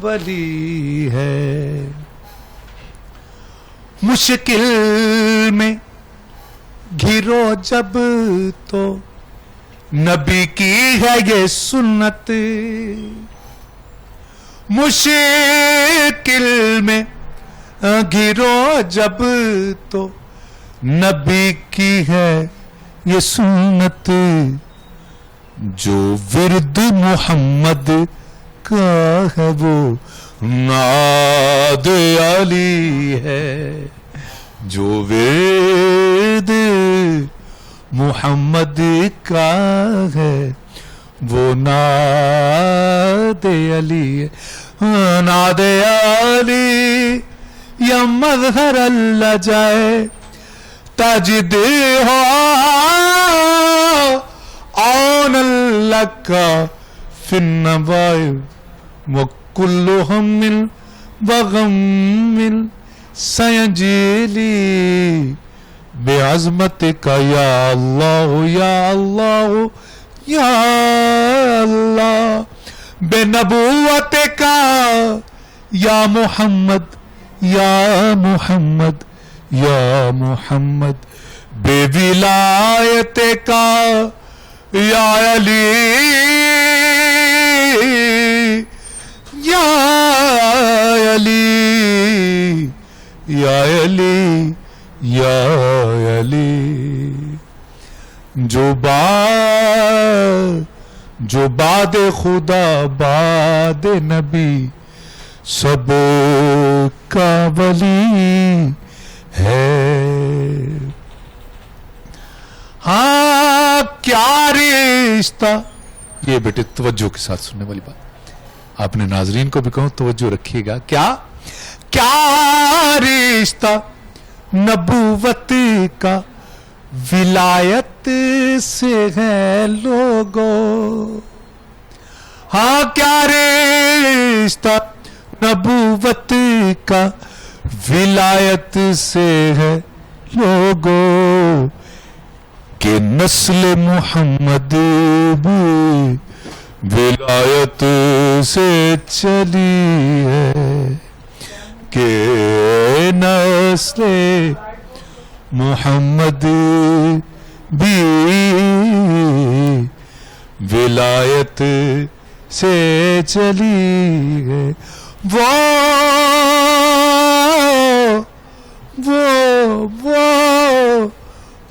ولی ہے. مشکل میں گھرو جب تو نبی کی ہے یہ سنت، مشکل میں گھرو جب تو نبی کی ہے یہ سنت. جو ورد محمد کا ہے وہ ناد علی ہے. جو ورد محمد کا ہے وہ ناد علی ہے. ناد علی یا مظہر اللہ جائے تجد ہو آن اللہ کا فی النوائب وکل ہم وغم سینجلی بعظمتک یا اللہ یا اللہ یا اللہ، بنبوتک یا محمد یا محمد یا محمد، بے ولایت کا یا علی یا علی یا علی یا علی. جو بعد خدا بعد نبی سب کا ولی ہے. ہاں کیا رشتہ، یہ بیٹے توجہ کے ساتھ سننے والی بات، آپ نے ناظرین کو بھی کہوں توجہ رکھیے گا. کیا رشتہ نبوت کا ولایت سے ہے لوگو. ہاں کیا رشتہ نبوت کا ولایت سے ہے لوگو، کہ نسل محمد بھی ولایت سے چلی ہے، کہ نسل محمد بھی ولایت سے چلی ہے. وہ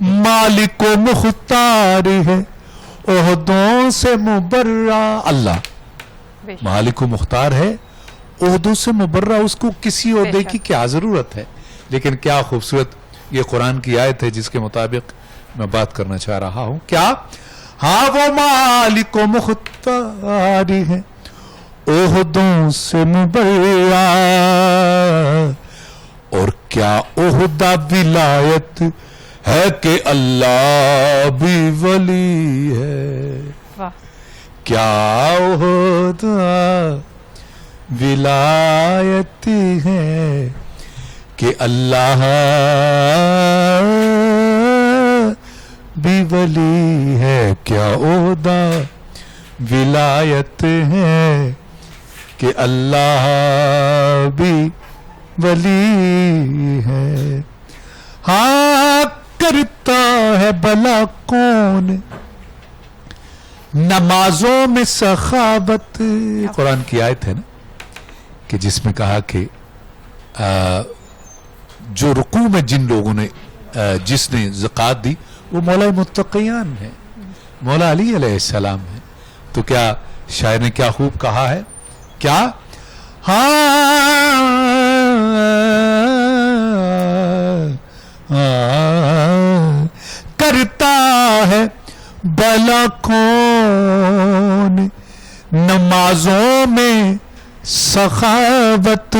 مالک و مختار ہے عہدوں سے مبرہ. اللہ مالک و مختار ہے عہدوں سے مبرہ اس کو کسی عہدے کی کیا ضرورت ہے. لیکن کیا خوبصورت یہ قرآن کی آیت ہے جس کے مطابق میں بات کرنا چاہ رہا ہوں. کیا؟ ہاں وہ مالک و مختار ہے عہدوں سے مبرہ، اور کیا عہدہ ولایت ہے کہ اللہ بھی ولی ہے. کیا عہدہ ولایت ہے کہ اللہ بھی ولی ہے. کیا عہدہ ولایت ہے کہ اللہ بھی ولی ہے. ہاں کرتا ہے بھلا کون نمازوں میں سخاوت. قرآن کی آیت ہے نا کہ جس میں کہا کہ جو رکوع میں جن لوگوں نے جس نے زکوٰۃ دی وہ مولا متقیان ہے، مولا علی علیہ السلام ہے. تو کیا شاعر نے کیا خوب کہا ہے. کیا؟ کرتا ہے بھلا کون نمازوں میں سخاوت،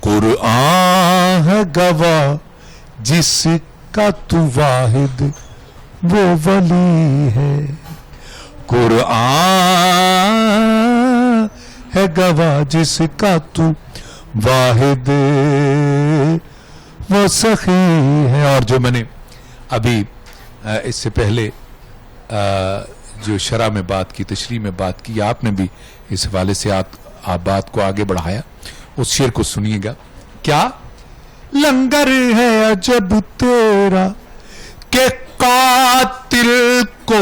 قرآن ہے گواہ جس کا تو واحد وہ ولی ہے. قرآن ہے گواہ جس کا تو واحد وہ سخی ہے. اور جو میں نے ابھی اس سے پہلے جو شرح میں بات کی، تشریح میں بات کی، آپ نے بھی اس حوالے سے آپ بات کو آگے بڑھایا، اس شعر کو سنیے گا. کیا؟ لنگر ہے عجب تیرا کہ قاتل کو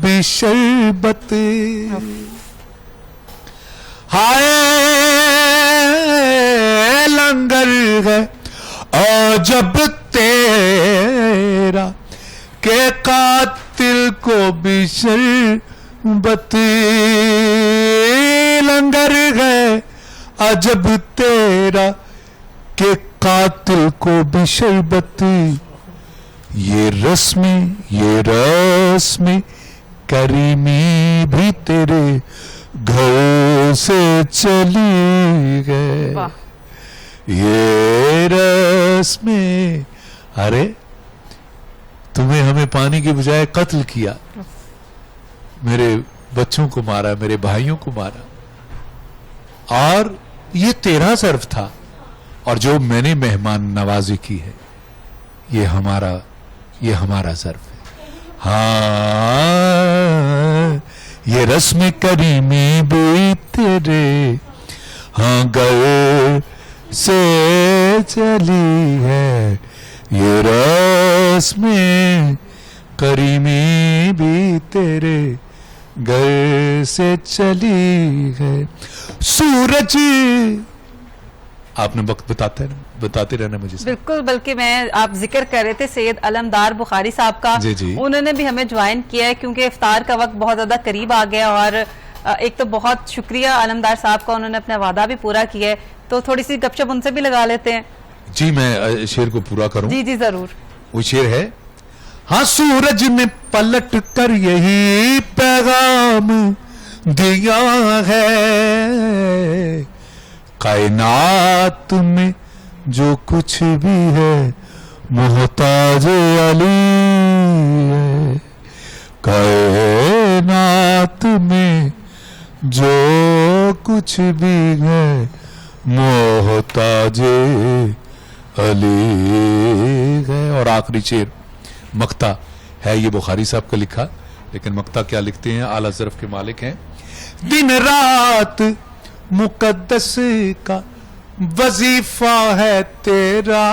بھی شربت، ہائے لنگر ہے عجب تیرا کہ قاتل کو بھی شربت، لنگر ہے عجب تیرا کہ قاتل کو بھی شربت. یہ رسم کریمی بھی تیرے گھر سے چلی گئے. یہ رسم، ارے تمہیں ہمیں پانی کی بجائے قتل کیا، میرے بچوں کو مارا، میرے بھائیوں کو مارا، اور یہ تیرا ظرف تھا، اور جو میں نے مہمان نوازی کی ہے یہ ہمارا ظرف ہے. ہاں یہ رسم کریمی بھی تیرے ہاں گھر سے چلی ہے، یہ رسم کریمی بھی تیرے گھر سے چلی ہے. سورج، آپ نے وقت بتاتے رہنا مجھے. بالکل، بلکہ آپ ذکر کر رہے تھے سید علمدار بخاری صاحب کا. جی. انہوں نے بھی ہمیں جوائن کیا ہے کیونکہ افطار کا وقت بہت زیادہ قریب آ گیا، اور ایک تو بہت شکریہ علمدار صاحب کا، انہوں نے اپنا وعدہ بھی پورا کیا ہے، تو تھوڑی سی گپ شپ ان سے بھی لگا لیتے ہیں. جی میں شعر کو پورا کروں. جی ضرور. وہ شعر ہے، ہاں سورج نے پلٹ کر یہی پیغام دیا ہے، کائنات میں جو کچھ بھی ہے محتاج علی ہے، کائنات میں جو کچھ بھی ہے محتاج علی ہے. اور آخری شعر مقطع ہے، یہ بخاری صاحب کا لکھا، لیکن مقطع کیا لکھتے ہیں، اعلیٰ ظرف کے مالک ہیں. دن رات مقدس کا وظیفہ ہے تیرا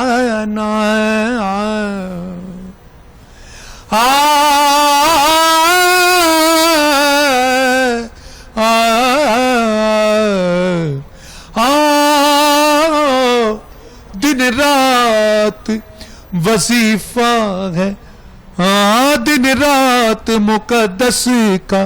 نام، دن رات وظیفہ ہے، دن رات مقدس کا